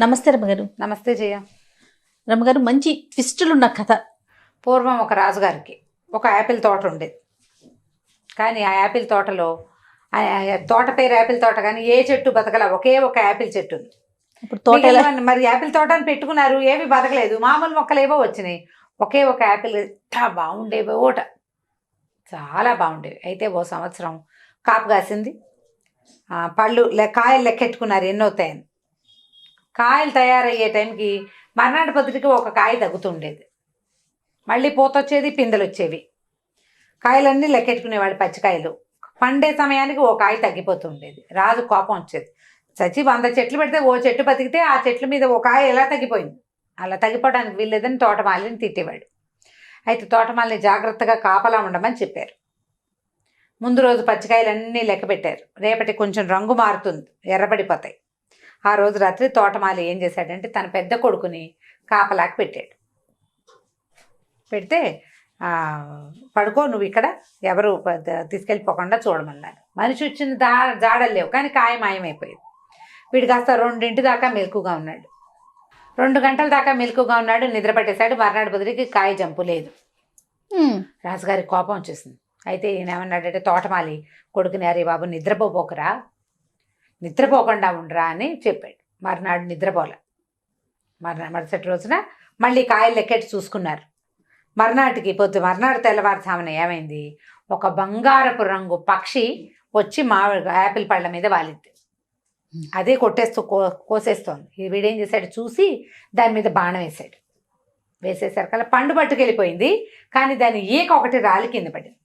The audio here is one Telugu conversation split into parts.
నమస్తే రమ్మగారు. నమస్తే జయ. రమ్మగారు, మంచి ట్విస్టులున్న కథ. పూర్వం ఒక రాజుగారికి ఒక యాపిల్ తోట ఉండేది. కానీ ఆ యాపిల్ తోటలో తోట పేరు యాపిల్ తోట, కానీ ఏ చెట్టు బతకల, ఒకే ఒక యాపిల్ చెట్టు ఉంది. ఇప్పుడు తోట మరి యాపిల్ తోట అని పెట్టుకున్నారు, ఏవి బతకలేదు, మామూలు మొక్కలు ఏవో వచ్చినాయి. ఒకే ఒక యాపిల్ ఎంత బాగుండేవి, ఓట చాలా బాగుండేవి. అయితే ఓ సంవత్సరం కాపు కాసింది. పళ్ళు కాయలు లెక్కెట్టుకున్నారు ఎన్ని అవుతాయని. కాయలు తయారయ్యే టైంకి మర్నాటి పొద్దుటికి ఒక కాయ తగ్గుతుండేది. మళ్ళీ పూత వచ్చేది, పిందెలు వచ్చేవి. కాయలన్నీ లెక్కెట్టుకునేవాడు పచ్చికాయలు. పండే సమయానికి ఓ కాయ తగ్గిపోతుండేది. రాజు కోపం వచ్చేది. చచ్చి 100 చెట్లు పెడితే ఓ చెట్టు బతికితే ఆ చెట్ల మీద ఓ కాయ ఎలా తగ్గిపోయింది, అలా తగ్గిపోవడానికి వీల్లేదని తోటమాలిని తిట్టేవాడు. అయితే తోటమాలిని జాగ్రత్తగా కాపలా ఉండమని చెప్పారు. ముందు రోజు పచ్చికాయలన్నీ లెక్క పెట్టారు. రేపటి కొంచెం రంగు మారుతుంది, ఎర్రబడిపోతాయి. ఆ రోజు రాత్రి తోటమాలి ఏం చేశాడంటే తన పెద్ద కొడుకుని కాపలాకి పెట్టాడు. పెడితే పడుకో, నువ్వు ఇక్కడ, ఎవరు తీసుకెళ్ళిపోకుండా చూడమన్నారు. మనిషి వచ్చిన జాడలు లేవు, కానీ కాయ మాయమైపోయింది. వీడు కాస్త 2 దాకా మెలకుగా ఉన్నాడు. 2 గంటల దాకా మెలకుగా ఉన్నాడు, నిద్ర పట్టేశాడు. మర్నాడు బదులుకి కాయ జంపు లేదు. రాజుగారి కోపం వచ్చేసింది. అయితే ఈయన ఏమన్నాడంటే తోటమాలి కొడుకుని, అరే బాబు నిద్రపోకరా, నిద్రపోకుండా ఉండరా అని చెప్పాడు. మర్నాడు నిద్రపోలే. మరుసటి రోజున మళ్ళీ కాయలు లెక్కెట్టి చూసుకున్నారు. మర్నాడు తెల్లవారుజామున ఏమైంది, ఒక బంగారపు రంగు పక్షి వచ్చి యాపిల్ పళ్ళ మీద వాలింది. అదే కొట్టేస్తూ కోసేస్తోంది. వీడేం చేశాడు, చూసి దాని మీద బాణం వేశాడు. వేసేసరికల్లా పండు పట్టుకెళ్ళిపోయింది, కానీ దాని ఈక ఒకటి రాలి కింద పడింది.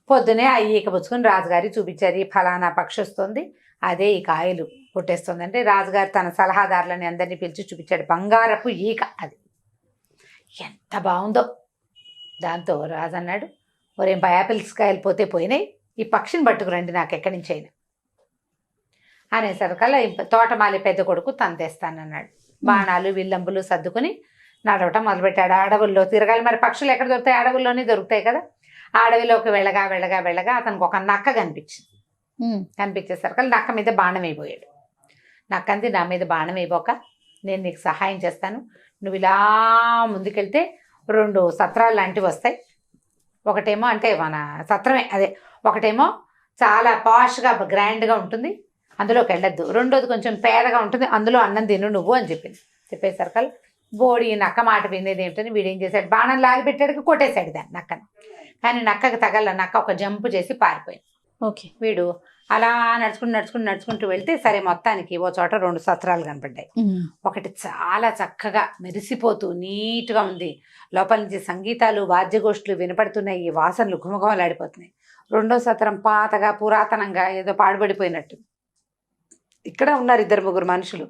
పొద్దునే ఆ ఈక పుచ్చుకొని రాజుగారి చూపించారు. ఈ ఫలానా పక్షి వస్తుంది, అదే ఈ కాయలు కొట్టేస్తుంది అంటే రాజుగారు తన సలహాదారులని అందరినీ పిలిచి చూపించాడు. బంగారపు ఈక అది, ఎంత బాగుందో. దాంతో రాజు అన్నాడు, ఒరే యాపిల్స్ కాయలు పోతే పోయినాయి, ఈ పక్షిని పట్టుకురండి నాకు ఎక్కడి నుంచి అయినా అనేసరికల్లా తోటమాలి పెద్ద కొడుకు తంతేస్తానన్నాడు. బాణాలు విల్లంబులు సర్దుకుని నడవటం మొదలుపెట్టాడు. అడవుల్లో తిరగాలి, మరి పక్షులు ఎక్కడ దొరుకుతాయి, అడవుల్లోనే దొరుకుతాయి కదా. ఆ అడవిలోకి వెళ్ళగా అతనికి ఒక నక్క కనిపించింది. కనిపించేసరికి నక్క మీద బాణం అయిపోయాడు. నక్కంది, నా మీద బాణం అయిపోక నేను నీకు సహాయం చేస్తాను, నువ్వు ఇలా ముందుకెళ్తే 2 సత్రాలు లాంటివి వస్తాయి. ఒకటేమో అంటే మన సత్రమే అదే, ఒకటేమో చాలా పాష్గా గ్రాండ్గా ఉంటుంది, అందులోకి వెళ్ళొద్దు. రెండోది కొంచెం పేదగా ఉంటుంది, అందులో అన్నం తిను నువ్వు అని చెప్పింది. చెప్పేసరికి బోడి నక్క మాట వినేది ఏమిటని వీడేం చేశాడు, బాణం లాగి పెట్టాడికి కొట్టేశాడు దాన్ని నక్కని. కానీ నక్కకి తగల, నక్క ఒక జంపు చేసి పారిపోయింది. ఓకే. వీడు అలా నడుచుకుంటూ వెళ్తే సరే మొత్తానికి ఓ చోట 2 సత్రాలు కనపడ్డాయి. ఒకటి చాలా చక్కగా మెరిసిపోతూ నీట్గా ఉంది, లోపల నుంచి సంగీతాలు వాద్యగోష్ఠులు వినపడుతున్నాయి, ఈ వాసనలు ఘుమఘుమలాడిపోతున్నాయి. రెండో సత్రం పాతగా పురాతనంగా ఏదో పాడుబడిపోయినట్టు. ఇక్కడ ఉన్నారు 2-3 మనుషులు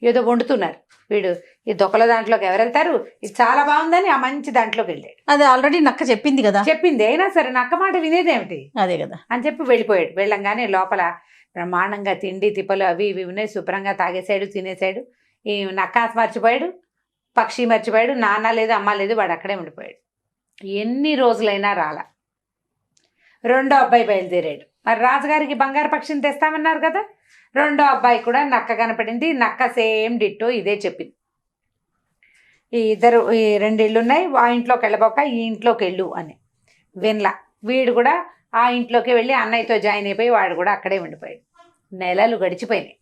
ఏదో వండుతున్నారు. వీడు ఈ దొక్కల దాంట్లోకి ఎవరు వెళ్తారు, ఇది చాలా బాగుందని ఆ మంచి దాంట్లోకి వెళ్ళాడు. అదే ఆల్రెడీ నక్క చెప్పింది కదా, చెప్పింది అయినా సరే నక్క మాట వినేదేమిటి, అదే కదా అని చెప్పి వెళ్ళిపోయాడు. వెళ్ళంగానే లోపల బ్రహ్మాండంగా తిండి తిప్పలు అవి ఇవి ఉన్నాయి, శుభ్రంగా తాగేశాడు, తినేశాడు. ఈ నక్క మర్చిపోయాడు, పక్షి మర్చిపోయాడు, నాన్న లేదు అమ్మ లేదు, వాడు అక్కడే ఉండిపోయాడు. ఎన్ని రోజులైనా రాలా. రెండో అబ్బాయి బయలుదేరాడు. మరి రాజుగారికి బంగారు పక్షిని తెస్తామన్నారు కదా, రెండో అబ్బాయి కూడా నక్క కనపడింది. నక్క సేమ్ డిట్టో ఇదే చెప్పింది. ఈ 2 ఇళ్ళు ఉన్నాయి, ఆ ఇంట్లోకి వెళ్ళబోక ఈ ఇంట్లోకి వెళ్ళు అని వినలా. వీడు కూడా ఆ ఇంట్లోకి వెళ్ళి అన్నయ్యతో జాయిన్ అయిపోయి వాడు కూడా అక్కడే ఉండిపోయాడు. నెలలు గడిచిపోయినాయి.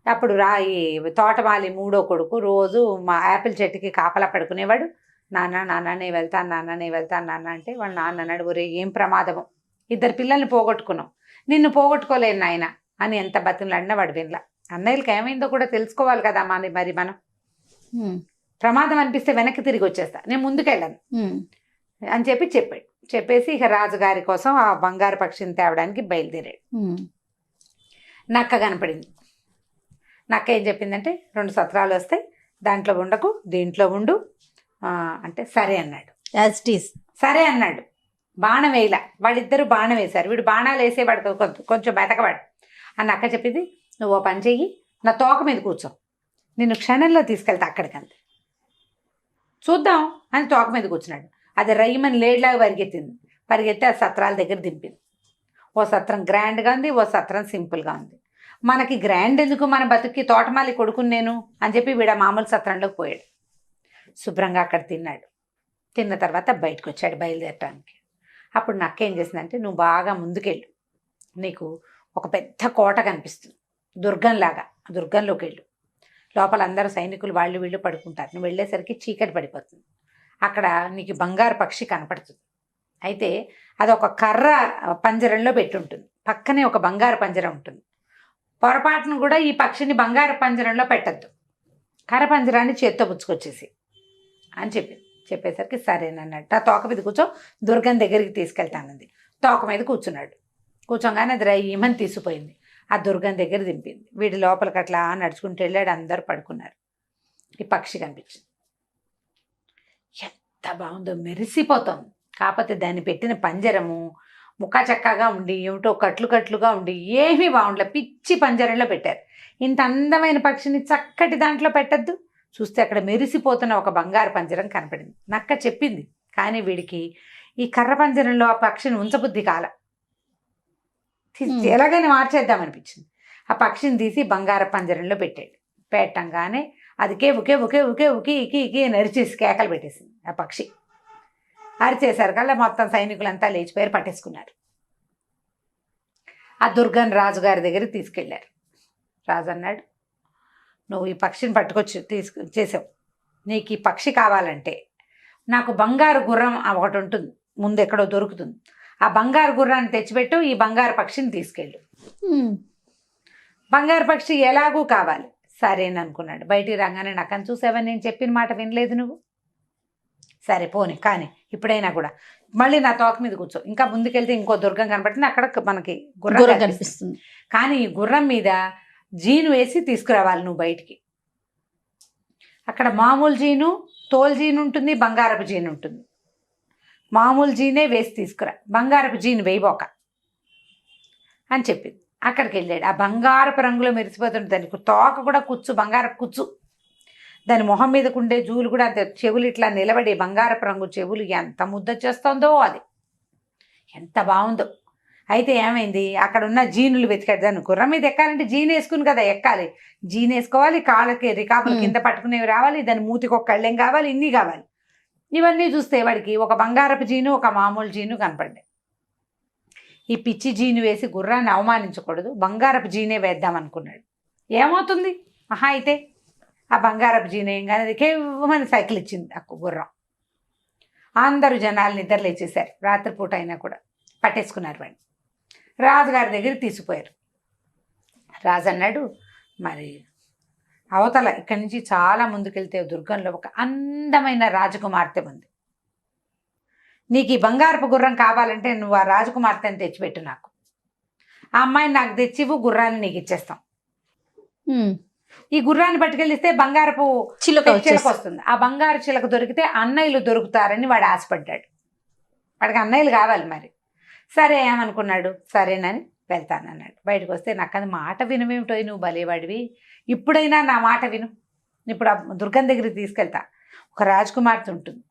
అప్పుడు ఈ తోటమాలి 3వ కొడుకు రోజు మా యాపిల్ చెట్టుకి కాపలా పడుకునేవాడు. నాన్న నేను వెళ్తాను, నాన్న అంటే వాళ్ళ నాన్న అన్నాడు, ఒరే ఏం ప్రమాదము, 2 పిల్లల్ని పోగొట్టుకున్నాం, నిన్ను పోగొట్టుకోలేను నాయన అని ఎంత బతిమలాడినా వాడు వినలా. అన్నయ్యలకి ఏమైందో కూడా తెలుసుకోవాలి కదా మరి మనం. ప్రమాదం అనిపిస్తే వెనక్కి తిరిగి వచ్చేస్తా, నేను ముందుకెళ్ళను అని చెప్పాడు. చెప్పేసి ఇక రాజుగారి కోసం ఆ బంగారు పక్షిని తేవడానికి బయలుదేరాడు. నక్క కనపడింది. నక్క ఏం చెప్పిందంటే 2 సత్రాలు వస్తాయి, దాంట్లో ఉండకు, దీంట్లో ఉండు అంటే సరే అన్నాడు. యాజ్ ఇట్ ఈస్ సరే అన్నాడు. బాణం వేయలా, వాళ్ళిద్దరూ బాణం వేశారు. వీడు బాణాలు వేసేవాడు కొంచెం బెతకవాడు. ఆ నక్క చెప్పింది, నువ్వు ఓ పని చెయ్యి, నా తోక మీద కూర్చో, నిన్ను క్షణంలో తీసుకెళ్తా అక్కడికంతే, చూద్దాం అని తోక మీద కూర్చున్నాడు. అది రైమని లేడ్లాగా పరిగెత్తి ఆ సత్రాల దగ్గర దింపింది. ఓ సత్రం గ్రాండ్గా ఉంది, ఓ సత్రం సింపుల్గా ఉంది. మనకి గ్రాండ్ ఎందుకు, మన బతుక్కి తోటమాలి కొడుకుని నేను అని చెప్పి వీడ మామూలు సత్రంలోకి పోయాడు. శుభ్రంగా అక్కడ తిన్నాడు. తిన్న తర్వాత బయటకు వచ్చాడు బయలుదేరటానికి. అప్పుడు నక్క ఏం చేసిందంటే, నువ్వు బాగా ముందుకెళ్ళు, నీకు ఒక పెద్ద కోట కనిపిస్తుంది దుర్గంలాగా, దుర్గంలోకి వెళ్ళు. లోపల అందరూ సైనికులు వాళ్ళు వీళ్ళు పడుకుంటారు. నువ్వు వెళ్ళేసరికి చీకటి పడిపోతుంది. అక్కడ నీకు బంగారు పక్షి కనపడుతుంది. అయితే అది ఒక కర్ర పంజరంలో పెట్టి ఉంటుంది. పక్కనే ఒక బంగారు పంజరం ఉంటుంది. పొరపాటును కూడా ఈ పక్షిని బంగారు పంజరంలో పెట్టద్దు, కర్ర పంజరాన్ని చేత్తో పుచ్చుకొచ్చేసి అని చెప్పేసరికి సరేనన్నట్టు. ఆ తోక మీద కూర్చో, దుర్గం దగ్గరికి తీసుకెళ్తానంది. తోక మీద కూర్చున్నాడు. కూర్చోగానే అది ఈమని తీసిపోయింది. ఆ దుర్గం దగ్గర దింపింది. వీడి లోపలికి అట్లా నడుచుకుంటూ వెళ్ళాడు. అందరూ పడుకున్నారు. ఈ పక్షి కనిపించింది. ఎంత బాగుందో, మెరిసిపోతుంది. కాకపోతే దాన్ని పెట్టిన పంజరము ముక్కా చక్కగా ఉండి, ఏమిటో కట్లు కట్లుగా ఉండి ఏమీ బాగుండలే. పిచ్చి పంజరంలో పెట్టారు. ఇంత అందమైన పక్షిని చక్కటి దాంట్లో పెట్టద్దు. చూస్తే అక్కడ మెరిసిపోతున్న ఒక బంగారు పంజరం కనపడింది. నక్క చెప్పింది, కానీ వీడికి ఈ కర్ర పంజరంలో ఆ పక్షిని ఉంచబుద్ధి కాల. ఎలాగైనా మార్చేద్దామనిపించింది. ఆ పక్షిని తీసి బంగారు పంజరంలో పెట్టాడు. పెట్టంగానే అది ఉకే ఉకే ఉకే ఉకి ఇకి ఇకి నరిచేసి కేకలు పెట్టేసింది. ఆ పక్షి అరిచేసరికల్లా మొత్తం సైనికులంతా లేచిపోయారు, పట్టేసుకున్నారు. ఆ దుర్గన్ రాజుగారి దగ్గరికి తీసుకెళ్లారు. రాజు అన్నాడు, నువ్వు ఈ పక్షిని పట్టుకొచ్చి చేసావు, నీకు ఈ పక్షి కావాలంటే నాకు బంగారు గుర్రం ఒకటి ఉంటుంది, ముందు ఎక్కడో దొరుకుతుంది, ఆ బంగారు గుర్రాన్ని తెచ్చిపెట్టు, ఈ బంగారు పక్షిని తీసుకెళ్ళు. బంగారు పక్షి ఎలాగూ కావాలి. సరేననుకున్నాడు. బయటికి రాగానే నక్కని చూసావా, నేను చెప్పిన మాట వినలేదు నువ్వు, సరే పోనీ కానీ ఇప్పుడైనా కూడా మళ్ళీ నా తోక మీద కూర్చో. ఇంకా ముందుకెళ్తే ఇంకో దుర్గం కనపడుతుంది, అక్కడ మనకి గుర్రం కనిపిస్తుంది. కానీ ఈ గుర్రం మీద జీను వేసి తీసుకురావాలి నువ్వు బయటికి. అక్కడ మామూలు జీను, తోలు జీను ఉంటుంది, బంగారపు జీను ఉంటుంది. మామూలు జీనే వేసి తీసుకురా, బంగారపు జీను వేయబోక అని చెప్పింది. అక్కడికి వెళ్ళాడు. ఆ బంగారపు రంగులో మెరిసిపోతుంది. దానికి తోక కూడా కుచ్చు, బంగారపు కుచ్చు. దాని మొహం మీదకు ఉండే జూలు కూడా అంతే, చెవులు ఇట్లా నిలబడి బంగారపు రంగు చెవులు ఎంత ముద్ద చేస్తుందో, అది ఎంత బాగుందో. అయితే ఏమైంది, అక్కడ ఉన్న జీనులు వెతికాడు. దాన్ని గుర్రం మీద ఎక్కాలంటే జీన్ వేసుకుని కదా ఎక్కాలి. జీన్ వేసుకోవాలి, కాళ్ళకి రికాపులు కింద పట్టుకునేవి రావాలి, దాని మూతికి ఒక కళ్ళెం కావాలి, ఇన్ని కావాలి. ఇవన్నీ చూస్తే వాడికి ఒక బంగారపు జీను, ఒక మామూలు జీను కనపడ్డాయి. ఈ పిచ్చి జీను వేసి గుర్రాన్ని అవమానించకూడదు, బంగారపు జీనే వేద్దాం అనుకున్నాడు. ఏమవుతుంది మహా అయితే ఆ బంగారపు జీనే ఏం కానీ కేవమని సైకిల్ ఇచ్చింది ఆ గుర్రం. అందరూ జనాలు నిద్ర లేచేశారు. రాత్రిపూట అయినా కూడా పట్టేసుకున్నారు వాడిని. రాజుగారి దగ్గరికి తీసుకుపోయారు. రాజు అన్నాడు, మరి అవతల ఇక్కడి నుంచి చాలా ముందుకెళ్తే దుర్గంలో ఒక అందమైన రాజకుమార్తె ఉంది. నీకు ఈ బంగారపు గుర్రం కావాలంటే నువ్వు ఆ రాజకుమార్తెని తెచ్చిపెట్టు, నాకు ఆ అమ్మాయిని నాకు తెచ్చివు, గుర్రాన్ని నీకు ఇచ్చేస్తాం. ఈ గుర్రాన్ని పట్టుకెళ్ళిస్తే బంగారపు చిలుక వస్తుంది. ఆ బంగారు చిలుక దొరికితే అన్నయ్యలు దొరుకుతారని వాడు ఆశపడ్డాడు. వాడికి అన్నయ్యలు కావాలి. మరి సరే ఏమనుకున్నాడు, సరేనని వెళ్తానన్నాడు. బయటకు వస్తే నాకు అది మాట వినమేమిటో, నువ్వు భలేవాడివి, ఇప్పుడైనా నా మాట విను, ఇప్పుడు ఆ దుర్గం దగ్గరికి తీసుకెళ్తా. ఒక రాజకుమార్తె ఉంటుంది,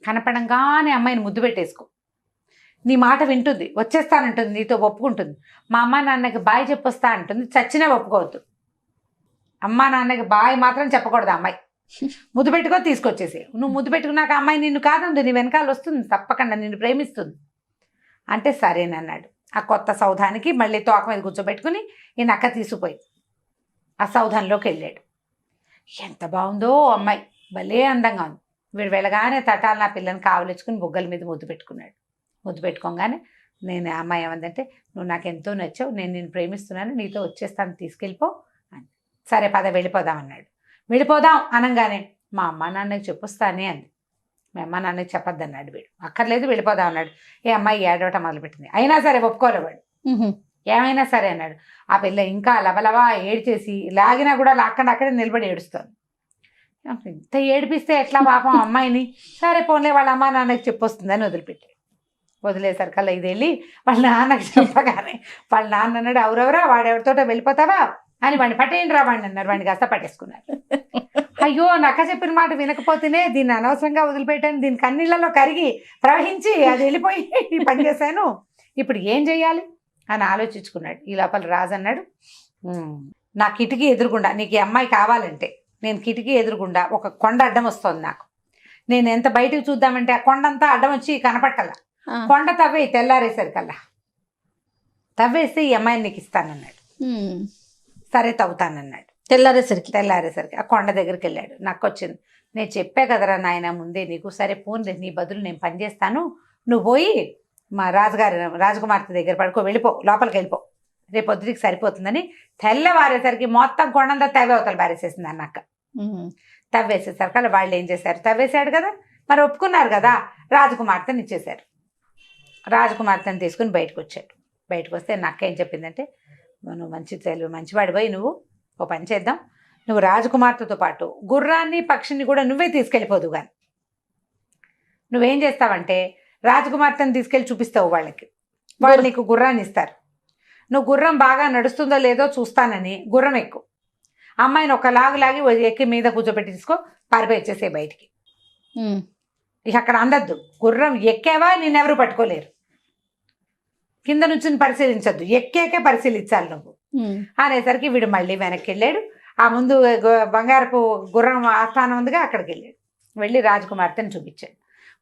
కనపడంగానే అమ్మాయిని ముద్దు పెట్టేసుకో, నీ మాట వింటుంది, వచ్చేస్తానంటుంది, నీతో ఒప్పుకుంటుంది. మా అమ్మ నాన్నకి బాయ్ చెప్పొస్తా అంటుంది, చచ్చినా ఒప్పుకోవద్దు. అమ్మ నాన్నకి బాయ్ మాత్రం చెప్పకూడదు. అమ్మాయి ముద్దు పెట్టుకో, తీసుకొచ్చేసి. నువ్వు ముద్దు పెట్టుకున్నాక అమ్మాయి నిన్ను కాదందు, నీ వెనకాల వస్తుంది, తప్పకుండా నిన్ను ప్రేమిస్తుంది అంటే సరేనన్నాడు. ఆ కొత్త సౌధానికి మళ్ళీ తోక మీద కూర్చోబెట్టుకుని ఈ నక్క తీసుకుపోయి ఆ సౌధంలోకి వెళ్ళాడు. ఎంత బాగుందో అమ్మాయి, భలే అందంగా ఉంది. వీడు వెళ్ళగానే తటాలు నా పిల్లని కావలించుకుని బుగ్గల మీద ముద్దు పెట్టుకున్నాడు. ముద్దు పెట్టుకోగానే నేను అమ్మాయి ఏమందంటే, నువ్వు నాకు ఎంతో నచ్చావు, నేను నిన్ను ప్రేమిస్తున్నాను, నీతో వచ్చేస్తాను, తీసుకెళ్ళిపో అని. సరే పద వెళ్ళిపోదాం అన్నాడు. వెళ్ళిపోదాం అనగానే మా అమ్మ నాన్నకి చెప్పొస్తానే అంది. మీ అమ్మ నాన్నకి చెప్పొద్దన్నాడు వీడు. అక్కర్లేదు వెళ్ళిపోదాం అన్నాడు. ఏ అమ్మాయి ఏడవటం మొదలుపెట్టింది. అయినా సరే ఒప్పుకోలే వాడు. ఏమైనా సరే అన్నాడు. ఆ పిల్ల ఇంకా లవలవా ఏడ్చేసి లాగినా కూడా లాక్కండి అక్కడే నిలబడి ఏడుస్తుంది. ఇంత ఏడిపిస్తే ఎట్లా పాపం అమ్మాయిని, సరే పోన్లే వాళ్ళ అమ్మ నాన్నకి చెప్పొస్తుందని వదిలిపెట్టాడు. వదిలేసరికల్లా ఇది వెళ్ళి వాళ్ళ నాన్నకి చెప్పగానే వాళ్ళ నాన్న అన్నాడు, ఎవరెవరా వాడెవరితోటో వెళ్ళిపోతావా అని వాడిని పట్టేయండి రా వాడిని అన్నారు. వాడిని కాస్త పట్టేసుకున్నారు. అయ్యో నక్క చెప్పిన మాట వినకపోతేనే దీన్ని అనవసరంగా వదిలిపెట్టాను, దీని కన్నీళ్ళలో కరిగి ప్రవహించి అది వెళ్ళిపోయి ఈ పని చేశాను, ఇప్పుడు ఏం చెయ్యాలి అని ఆలోచించుకున్నాడు. ఈ లోపల రాజు అన్నాడు, నా కిటికీ ఎదురుగుండా నీకు ఈ అమ్మాయి కావాలంటే నేను కిటికీ ఎదురుగుండా ఒక కొండ అడ్డం వస్తుంది నాకు. నేను ఎంత బయటకు చూద్దామంటే ఆ కొండ అంతా అడ్డం వచ్చి కనపట్టాల. కొండ తవ్వే తెల్లారేసరికల్లా తవ్వేసి ఈ అమ్మాయిని నీకు ఇస్తానన్నాడు. సరే తవ్వుతానన్నాడు. తెల్లారేసరికి ఆ కొండ దగ్గరికి వెళ్ళాడు. నాకు వచ్చింది, నేను చెప్పా కదరా నాయన ముందే నీకు, సరే పోన్లే నీ బదులు నేను పని చేస్తాను, నువ్వు పోయి మా రాజకుమార్తె దగ్గర పడుకో, వెళ్ళిపో, లోపలికి వెళ్ళిపో, రేపు పొద్దుటికి సరిపోతుందని తెల్లవారేసరికి మొత్తం కొండంతా తవ్వే అవతల పారేసేసింది అన్నక్క. తవ్వేసేసరికి అలా వాళ్ళు ఏం చేశారు, తవ్వేశాడు కదా మరి ఒప్పుకున్నారు కదా, రాజకుమార్తెని ఇచ్చేశారు. రాజకుమార్తెని తీసుకుని బయటకు వచ్చాడు. బయటకు వస్తే నక్క ఏం చెప్పిందంటే, నువ్వు మంచివాడి పోయి నువ్వు ఓ పని చేద్దాం, నువ్వు రాజకుమార్తెతో పాటు గుర్రాన్ని పక్షిని కూడా నువ్వే తీసుకెళ్ళిపోదు కానీ నువ్వేం చేస్తావంటే రాజకుమార్తెని తీసుకెళ్ళి చూపిస్తావు వాళ్ళకి, వాళ్ళు నీకు గుర్రాన్ని ఇస్తారు. నువ్వు గుర్రం బాగా నడుస్తుందో లేదో చూస్తానని గుర్రం ఎక్కువ, అమ్మాయిని ఒక లాగి ఎక్కి మీద కూర్చోబెట్టి తీసుకో, పారిపోయి వచ్చేసే బయటికి. ఇక అక్కడ అందద్దు, గుర్రం ఎక్కేవా నిన్నెవరూ పట్టుకోలేరు, కింద నుంచి పరిశీలించద్దు, ఎక్కేకే పరిశీలించాలి నువ్వు అనేసరికి వీడు మళ్ళీ వెనక్కి వెళ్ళాడు. ఆ ముందు బంగారపు గుర్రం ఆస్థానం ఉందిగా, అక్కడికి వెళ్ళాడు. వెళ్ళి రాజకుమార్తెని చూపించాడు.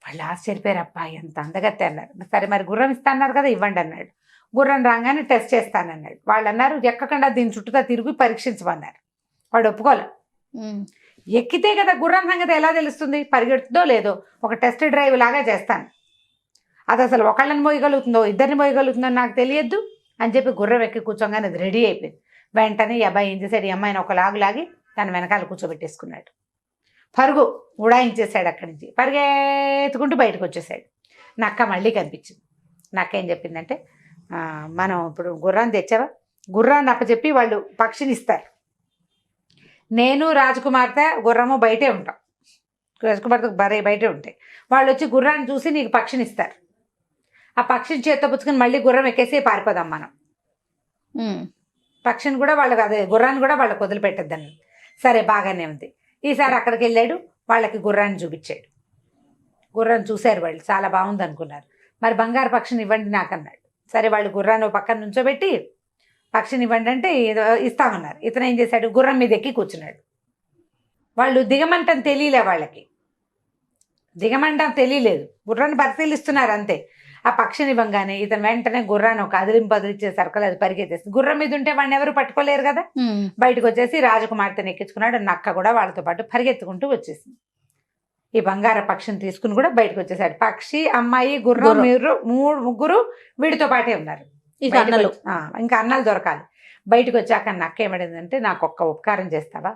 వాళ్ళు ఆశ్చర్యపోయారు, అబ్బా ఎంత అందగత్తే అన్నారు. సరే మరి గుర్రం ఇస్తాన్నారు కదా ఇవ్వండి అన్నాడు. గుర్రం రాగానే టెస్ట్ చేస్తానన్నాడు. వాళ్ళు అన్నారు ఎక్కకుండా దీని చుట్టూతా తిరిగి పరీక్షించమన్నారు. వాడు ఒప్పుకోలే. ఎక్కితే కదా గుర్రం సంగతి ఎలా తెలుస్తుంది, పరిగెడుతుందో లేదో, ఒక టెస్ట్ డ్రైవ్ లాగా చేస్తాను, అది అసలు ఒకళ్ళని మోయగలుగుతుందో ఇద్దరిని మోయగలుగుతుందో నాకు తెలియద్దు అని చెప్పి గుర్రం ఎక్కి కూర్చోగానే అది రెడీ అయిపోయింది. వెంటనే ఈ అబ్బాయి ఏం చేశాడు, ఈ అమ్మాయిని ఒక లాగి తన వెనకాల కూర్చోబెట్టేసుకున్నాడు. పరుగు ఉడాయించేశాడు. అక్కడి నుంచి పరిగెత్తుకుంటూ బయటకు వచ్చేసాడు. నక్క మళ్ళీ కనిపించింది. నక్క ఏం చెప్పిందంటే, మనం ఇప్పుడు గుర్రాన్ని తెచ్చావా, గుర్రాన్ని అప్పచెప్పి వాళ్ళు పక్షిని ఇస్తారు, నేను రాజకుమార్తె గుర్రము బయటే ఉంటాం, రాజకుమార్తె బయటే ఉంటాయి, వాళ్ళు వచ్చి గుర్రాన్ని చూసి నీకు పక్షిని ఇస్తారు, ఆ పక్షిని చేత్తో పుచ్చుకుని మళ్ళీ గుర్రం ఎక్కేసి పారిపోదాం మనం, పక్షిని కూడా వాళ్ళకి అదే గుర్రాన్ని కూడా వాళ్ళకి వదిలిపెట్టద్దని. సరే బాగానే ఉంది. ఈసారి అక్కడికి వెళ్ళాడు, వాళ్ళకి గుర్రాన్ని చూపించాడు. గుర్రాన్ని చూశారు వాళ్ళు, చాలా బాగుంది అనుకున్నారు. మరి బంగారు పక్షిని ఇవ్వండి నాకు అన్నాడు. సరే వాళ్ళు గుర్రాన్ని పక్కన నుంచోబెట్టి పక్షిని ఇవ్వండి అంటే ఇస్తామన్నారు. ఇతను ఏం చేశాడు, గుర్రం మీద ఎక్కి కూర్చున్నాడు. వాళ్ళు దిగమంటం తెలియలే, వాళ్ళకి దిగమంటం తెలియలేదు, గుర్రాన్ని పరిశీలిస్తున్నారు అంతే. ఆ పక్షిని ఇవ్వగానే ఇతను వెంటనే గుర్రాన్ని ఒక అదిలింపదిలిచ్చే సర్కల్ అది పరిగెత్తేసి, గుర్రం మీద ఉంటే వాడిని ఎవరు పట్టుకోలేరు కదా, బయటకు వచ్చేసి రాజకుమార్తెని ఎక్కించుకున్నాడు. నక్క కూడా వాళ్ళతో పాటు పరిగెత్తుకుంటూ వచ్చేసింది. ఈ బంగార పక్షిని తీసుకుని కూడా బయటకు వచ్చేసాడు. పక్షి, అమ్మాయి, గుర్రం, ముగ్గురు వీడితో పాటే ఉన్నారు. ఇంకా అన్నలు దొరకాలి. బయటకు వచ్చాక నక్క ఏమడిందంటే, నాకు ఒక్క ఉపకారం చేస్తావా,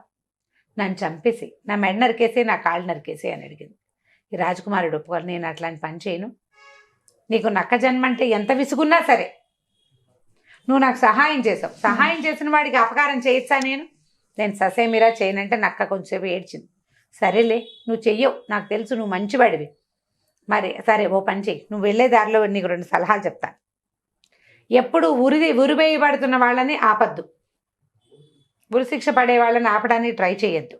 నన్ను చంపేసి నా మెడ నరికేసి నా కాళ్ళు నరికేసి అని అడిగింది. ఈ రాజకుమారుడు ఒప్పుకోవాలి, నేను అట్లాంటి పని చేయను, నీకు నక్క జన్మ అంటే ఎంత విసుగున్నా సరే నువ్వు నాకు సహాయం చేసావు, సహాయం చేసిన వాడికి అపకారం చేయొచ్చా, నేను ససేమిరా చేయనంటే నక్క కొంచెంసేపు ఏడ్చింది. సరేలే నువ్వు చెయ్యవు, నాకు తెలుసు నువ్వు మంచివాడివి, మరి సరే ఓ పని చెయ్యి, నువ్వు వెళ్ళే దారిలో నీకు 2 సలహాలు చెప్తాను. ఎప్పుడు ఉరివేయబడుతున్న వాళ్ళని ఆపద్దు, ఉరిశిక్ష పడే వాళ్ళని ఆపడానికి ట్రై చేయొద్దు.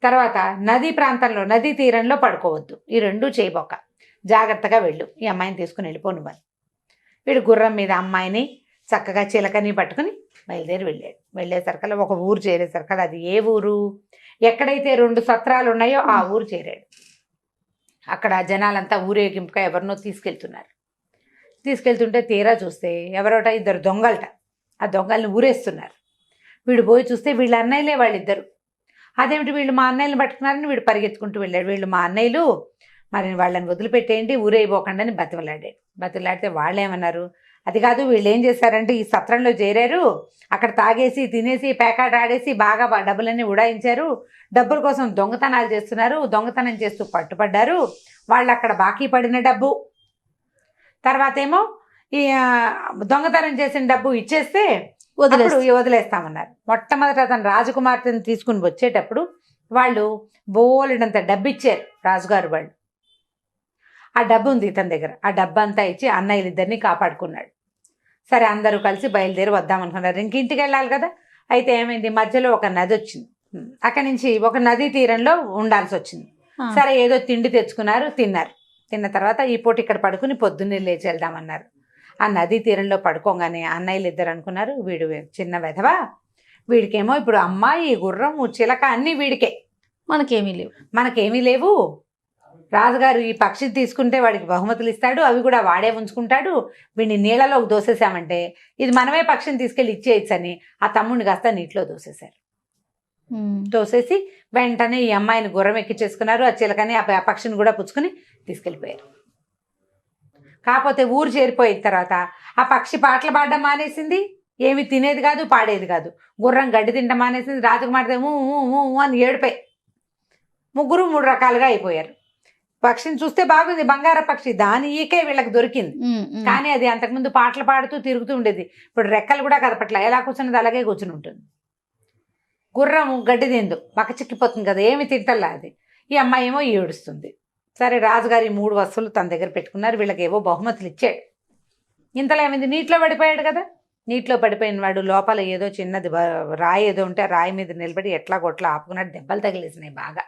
తర్వాత నదీ ప్రాంతంలో, నదీ తీరంలో పడుకోవద్దు. ఈ 2 చేయబోక జాగ్రత్తగా వెళ్ళు, ఈ అమ్మాయిని తీసుకుని వెళ్ళిపో నువ్వు అని. వీడు గుర్రం మీద అమ్మాయిని చక్కగా చిలకని పట్టుకుని బయలుదేరి వెళ్ళాడు. వెళ్ళేసరికల్లా ఒక ఊరు చేరేసరికల్లా, అది ఏ ఊరు, ఎక్కడైతే 2 సత్రాలు ఉన్నాయో ఆ ఊరు చేరాడు. అక్కడ జనాలంతా ఊరేగింపుగా ఎవరినో తీసుకెళ్తుంటే తీరా చూస్తే ఎవరోట 2 దొంగలట, ఆ దొంగల్ని ఊరేస్తున్నారు. వీడు పోయి చూస్తే వీళ్ళ అన్నయ్యలే వాళ్ళిద్దరు. అదేమిటి వీళ్ళు మా అన్నయ్యని పట్టుకున్నారని వీడు పరిగెత్తుకుంటూ వెళ్ళాడు. వీళ్ళు మా అన్నయ్యలు, మరి వాళ్ళని వదిలిపెట్టేయండి, ఊరైపోకండి అని బతిలాడితే వాళ్ళు ఏమన్నారు, అది కాదు వీళ్ళు ఏం చేశారంటే ఈ సత్రంలో చేరారు, అక్కడ తాగేసి తినేసి పేకాట ఆడేసి బాగా డబ్బులన్నీ ఉడాయించారు, డబ్బుల కోసం దొంగతనాలు చేస్తున్నారు, దొంగతనం చేస్తూ పట్టుపడ్డారు, వాళ్ళు అక్కడ బాకీ పడిన డబ్బు, తర్వాత ఏమో ఈ దొంగతనం చేసిన డబ్బు ఇచ్చేస్తే వదిలేస్తామన్నారు. మొట్టమొదట అతను రాజకుమార్తెను తీసుకుని వచ్చేటప్పుడు వాళ్ళు బోలెడంత డబ్బు ఇచ్చారు రాజుగారు వాళ్ళు. ఆ డబ్బు ఉంది ఇతని దగ్గర, ఆ డబ్బు అంతా ఇచ్చి అన్నయ్యలిద్దరిని కాపాడుకున్నాడు. సరే అందరూ కలిసి బయలుదేరి వద్దామనుకున్నారు, ఇంటికి వెళ్ళాలి కదా. అయితే ఏమైంది, మధ్యలో ఒక నది వచ్చింది, అక్కడి నుంచి ఒక నదీ తీరంలో ఉండాల్సి వచ్చింది. సరే ఏదో తిండి తెచ్చుకున్నారు, తిన్నారు. తిన్న తర్వాత ఈ పూట ఇక్కడ పడుకుని పొద్దున్నే లేచి వెళ్దామన్నారు. ఆ నదీ తీరంలో పడుకోగానే అన్నయ్యలు ఇద్దరు అనుకున్నారు, వీడు చిన్న వెధవా, వీడికేమో ఇప్పుడు అమ్మాయి, గుర్రం, చిలక అన్నీ వీడికే, మనకేమీ లేవు. మనకేమీ లేవు. రాజుగారు ఈ పక్షి తీసుకుంటే వాడికి బహుమతులు ఇస్తాడు, అవి కూడా వాడే ఉంచుకుంటాడు. వీడిని నీళ్ళలోకి దోసేసామంటే ఇది మనమే పక్షిని తీసుకెళ్ళి ఇచ్చేయచ్చు అని ఆ తమ్ముడిని కాస్త నీటిలో దోసేశారు. దోసేసి వెంటనే ఈ అమ్మాయిని గుర్రం ఎక్కించేసుకున్నారు, ఆ చిలకని ఆ పక్షిని కూడా పుచ్చుకుని తీసుకెళ్ళిపోయారు. కాకపోతే ఊరు చేరిపోయిన తర్వాత ఆ పక్షి పాటలు పాడడం మానేసింది, ఏమి తినేది కాదు, పాడేది కాదు. గుర్రం గడ్డి తినడం మానేసింది, రాజకుమార్తె ఊ ఊ ఊ ఊ అని ఏడిపోయి ముగ్గురు 3 రకాలుగా అయిపోయారు. పక్షిని చూస్తే బాగుంది, బంగార పక్షి, దాని ఈకే వీళ్ళకి దొరికింది. కానీ అది అంతకుముందు పాటలు పాడుతూ తిరుగుతూ ఉండేది, ఇప్పుడు రెక్కలు కూడా కదపట్ల, ఎలా కూర్చున్నది అలాగే కూర్చుని ఉంటుంది. గుర్రం గడ్డి తిందు, బక్క చిక్కిపోతుంది కదా, ఏమి తింటల్లా అది. ఈ అమ్మాయి ఏమో ఏడుస్తుంది. సరే రాజుగారు ఈ 3 వస్తువులు తన దగ్గర పెట్టుకున్నారు, వీళ్ళకి ఏవో బహుమతులు ఇచ్చాడు. ఇంతలో ఏమైంది, నీటిలో పడిపోయాడు కదా. నీటిలో పడిపోయిన వాడు లోపల ఏదో చిన్నది రాయి ఏదో ఉంటే ఆ రాయి మీద నిలబడి ఎట్లా కొట్లా ఆపుకున్నాడు, దెబ్బలు తగిలేసినాయి బాగా.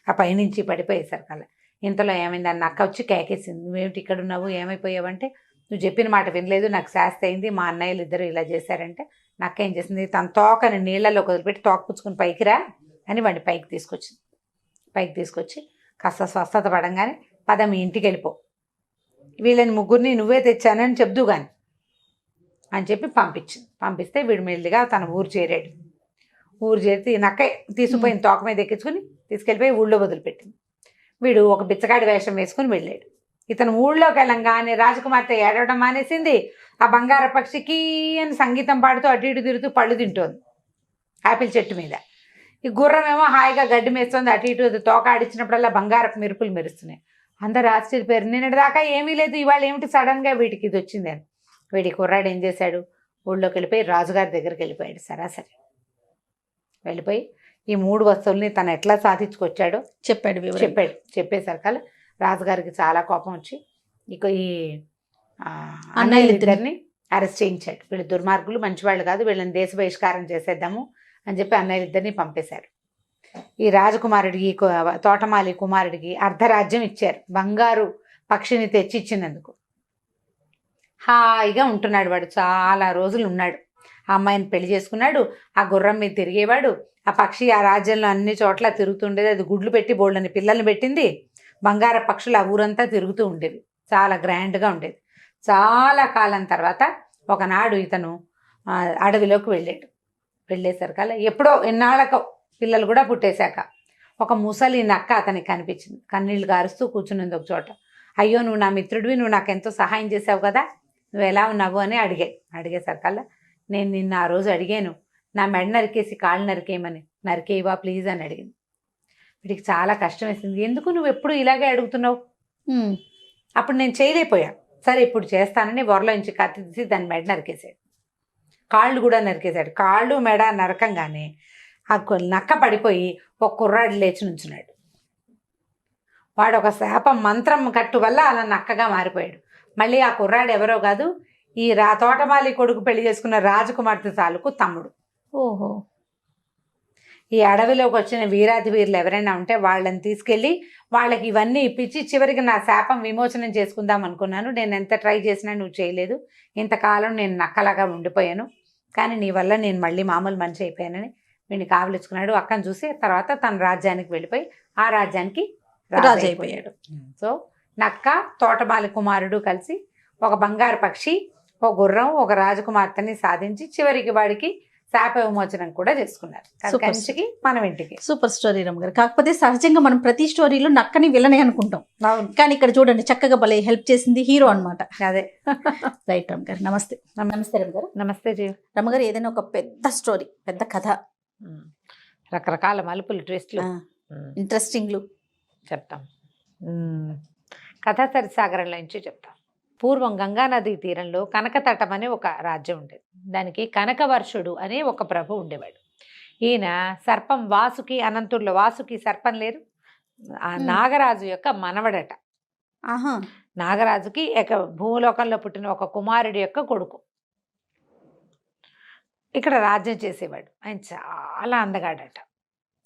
ఆ పైనుంచి పడిపోయేసరికి అలా. ఇంతలో ఏమైంది, అన్న అక్క వచ్చి కేకేసింది, నువ్వేమిటి ఇక్కడ ఉన్నావు, ఏమైపోయావంటే, నువ్వు చెప్పిన మాట వినలేదు, నాకు శాస్తి అయింది, మా అన్నయ్యలు ఇద్దరు ఇలా చేశారంటే. నక్క ఏం చేసింది, తన తోకని నీళ్ళలో వదిలిపెట్టి తోక పుచ్చుకుని పైకి రా అని వాడిని పైకి తీసుకొచ్చింది. పైకి తీసుకొచ్చి కాస్త స్వస్థత పడంగానే పద మీ ఇంటికి వెళ్ళిపో, వీళ్ళని ముగ్గురిని నువ్వే తెచ్చానని చెప్దు కానీ అని చెప్పి పంపించింది. పంపిస్తే వీడు మెల్లిగా తన ఊరు చేరాడు. ఊరు చేరి నక్క తీసుకుపోయిన తోక మీద ఎక్కించుకుని తీసుకెళ్ళిపోయి ఊళ్ళో వదిలిపెట్టింది. వీడు ఒక బిచ్చగాడి వేషం వేసుకుని వెళ్ళాడు. ఇతను ఊళ్ళోకి వెళ్ళంగానే రాజకుమార్తె ఏడవడం మానేసింది. ఆ బంగార పక్షికి అని సంగీతం పాడుతూ అటు ఇటు తిరుగుతూ పళ్ళు తింటోంది ఆపిల్ చెట్టు మీద. ఈ గుర్రం ఏమో హాయిగా గడ్డి మేస్తుంది, అటు ఇటు తోక ఆడిచ్చినప్పుడల్లా బంగారపు మెరుపులు మెరుస్తున్నాయి. అందరు ఆశ్చర్యపోయారు, నిన్నటి దాకా ఏమీ లేదు, ఇవాళ ఏమిటి సడన్గా వీటికి ఇది వచ్చింది అని. వీడి కుర్రాడు ఏం చేశాడు, ఊళ్ళోకి వెళ్ళిపోయి రాజుగారి దగ్గరికి వెళ్ళిపోయాడు. సరాసరి వెళ్ళిపోయి ఈ 3 వస్తువుల్ని తను ఎట్లా సాధించుకొచ్చాడో చెప్పాడు. చెప్పేసరికల్లా రాజుగారికి చాలా కోపం వచ్చి ఇక ఈ అన్నయ్యలిద్దరిని అరెస్ట్ చేయించాడు. వీళ్ళు దుర్మార్గులు, మంచివాళ్ళు కాదు, వీళ్ళని దేశ బహిష్కారం చేసేద్దాము అని చెప్పి అన్నయ్యలిద్దరిని పంపేశారు. ఈ రాజకుమారుడికి, తోటమాలి కుమారుడికి అర్ధరాజ్యం ఇచ్చారు, బంగారు పక్షిని తెచ్చి ఇచ్చినందుకు. హాయిగా ఉంటున్నాడు వాడు, చాలా రోజులు ఉన్నాడు. ఆ అమ్మాయిని పెళ్లి చేసుకున్నాడు, ఆ గుర్రం మీద తిరిగేవాడు. ఆ పక్షి ఆ రాజ్యంలో అన్ని చోట్ల తిరుగుతుండేది, అది గుడ్లు పెట్టి బోళ్ళని పిల్లల్ని పెట్టింది. బంగార పక్షులు ఆ ఊరంతా తిరుగుతూ ఉండేవి, చాలా గ్రాండ్గా ఉండేది. చాలా కాలం తర్వాత ఒకనాడు ఇతను అడవిలోకి వెళ్ళాడు. వెళ్ళేసరికల్లా ఎప్పుడో ఎన్నాళ్ళకో పిల్లలు కూడా పుట్టేశాక ఒక ముసలి నక్క అతనికి కనిపించింది. కన్నీళ్ళు గారుస్తూ కూర్చున్నది ఒక చోట. అయ్యో నువ్వు నా మిత్రుడివి, నువ్వు నాకు ఎంతో సహాయం చేసావు కదా, నువ్వు ఎలా ఉన్నావు అని అడిగేసరికల్లా నేను నిన్న ఆ రోజు అడిగాను, నా మెడ నరికేసి కాళ్ళు నరికేయమని, నరికేయవా ప్లీజ్ అని అడిగింది. వీడికి చాలా కష్టం వేసింది, ఎందుకు నువ్వు ఎప్పుడు ఇలాగే అడుగుతున్నావు, అప్పుడు నేను చేయలేకపోయాను, సరే ఇప్పుడు చేస్తానని వరలో నుంచి కత్తి తీసి దాని మెడ నరికేసాడు. కాళ్ళు కూడా నరికేశాడు. కాళ్ళు మెడ నరకంగానే ఆ నక్క పడిపోయి ఒక కుర్రాడు లేచి నుంచున్నాడు. వాడు ఒక శాపం మంత్రం కట్టు వల్ల అలా నక్కగా మారిపోయాడు. మళ్ళీ ఆ కుర్రాడు ఎవరో కాదు, ఈ తోటమాలి కొడుకు పెళ్లి చేసుకున్న రాజకుమార్తె తాలూకు తమ్ముడు. ఓహో. ఈ అడవిలోకి వచ్చిన వీరాధి వీరులు ఎవరైనా ఉంటే వాళ్ళని తీసుకెళ్ళి వాళ్ళకి ఇవన్నీ ఇప్పించి చివరికి నా శాపం విమోచనం చేసుకుందాం అనుకున్నాను, నేను ఎంత ట్రై చేసినా నువ్వు చేయలేదు, ఇంతకాలం నేను నక్కలాగా ఉండిపోయాను, కానీ నీ వల్ల నేను మళ్ళీ మామూలు మనిషి అయిపోయానని వీడిని కావలించుకున్నాడు. అక్కని చూసి తర్వాత తన రాజ్యానికి వెళ్ళిపోయి ఆ రాజ్యానికి రాజు అయిపోయాడు. సో నక్క, తోటమాలి కుమారుడు కలిసి ఒక బంగారు పక్షి, ఒక గుర్రం, ఒక రాజకుమార్తెని సాధించి చివరికి వాడికి శాప విమోచనం కూడా చేసుకున్నారు. కంచికి మనం ఇంటికి. సూపర్ స్టోరీ రమ్మగారు. కాకపోతే సహజంగా మనం ప్రతి స్టోరీలో నక్కని విలనే అనుకుంటాం, కానీ ఇక్కడ చూడండి చక్కగా భలే హెల్ప్ చేసింది హీరో అనమాట. అదే రైట్ రమ్మగారు. నమస్తే. నమస్తే రమ్మగారు. నమస్తే జీ. రమ్మగారు, ఏదైనా ఒక పెద్ద స్టోరీ, పెద్ద కథ, రకరకాల మలుపులు, ట్విస్ట్లు, ఇంట్రెస్టింగ్లు చెప్తాం. కథా సరిసాగరంలో నుంచి చెప్తాం. పూర్వం గంగానదీ తీరంలో కనకతటం అనే ఒక రాజ్యం ఉండేది. దానికి కనకవర్షుడు అనే ఒక ప్రభు ఉండేవాడు. ఈయన సర్పం వాసుకి, అనంతుడిలో వాసుకి సర్పం లేరు, ఆ నాగరాజు యొక్క మనవడట. నాగరాజుకి భూలోకంలో పుట్టిన ఒక కుమారుడి యొక్క కొడుకు. ఇక్కడ రాజ్యం చేసేవాడు. ఆయన చాలా అందగాడట,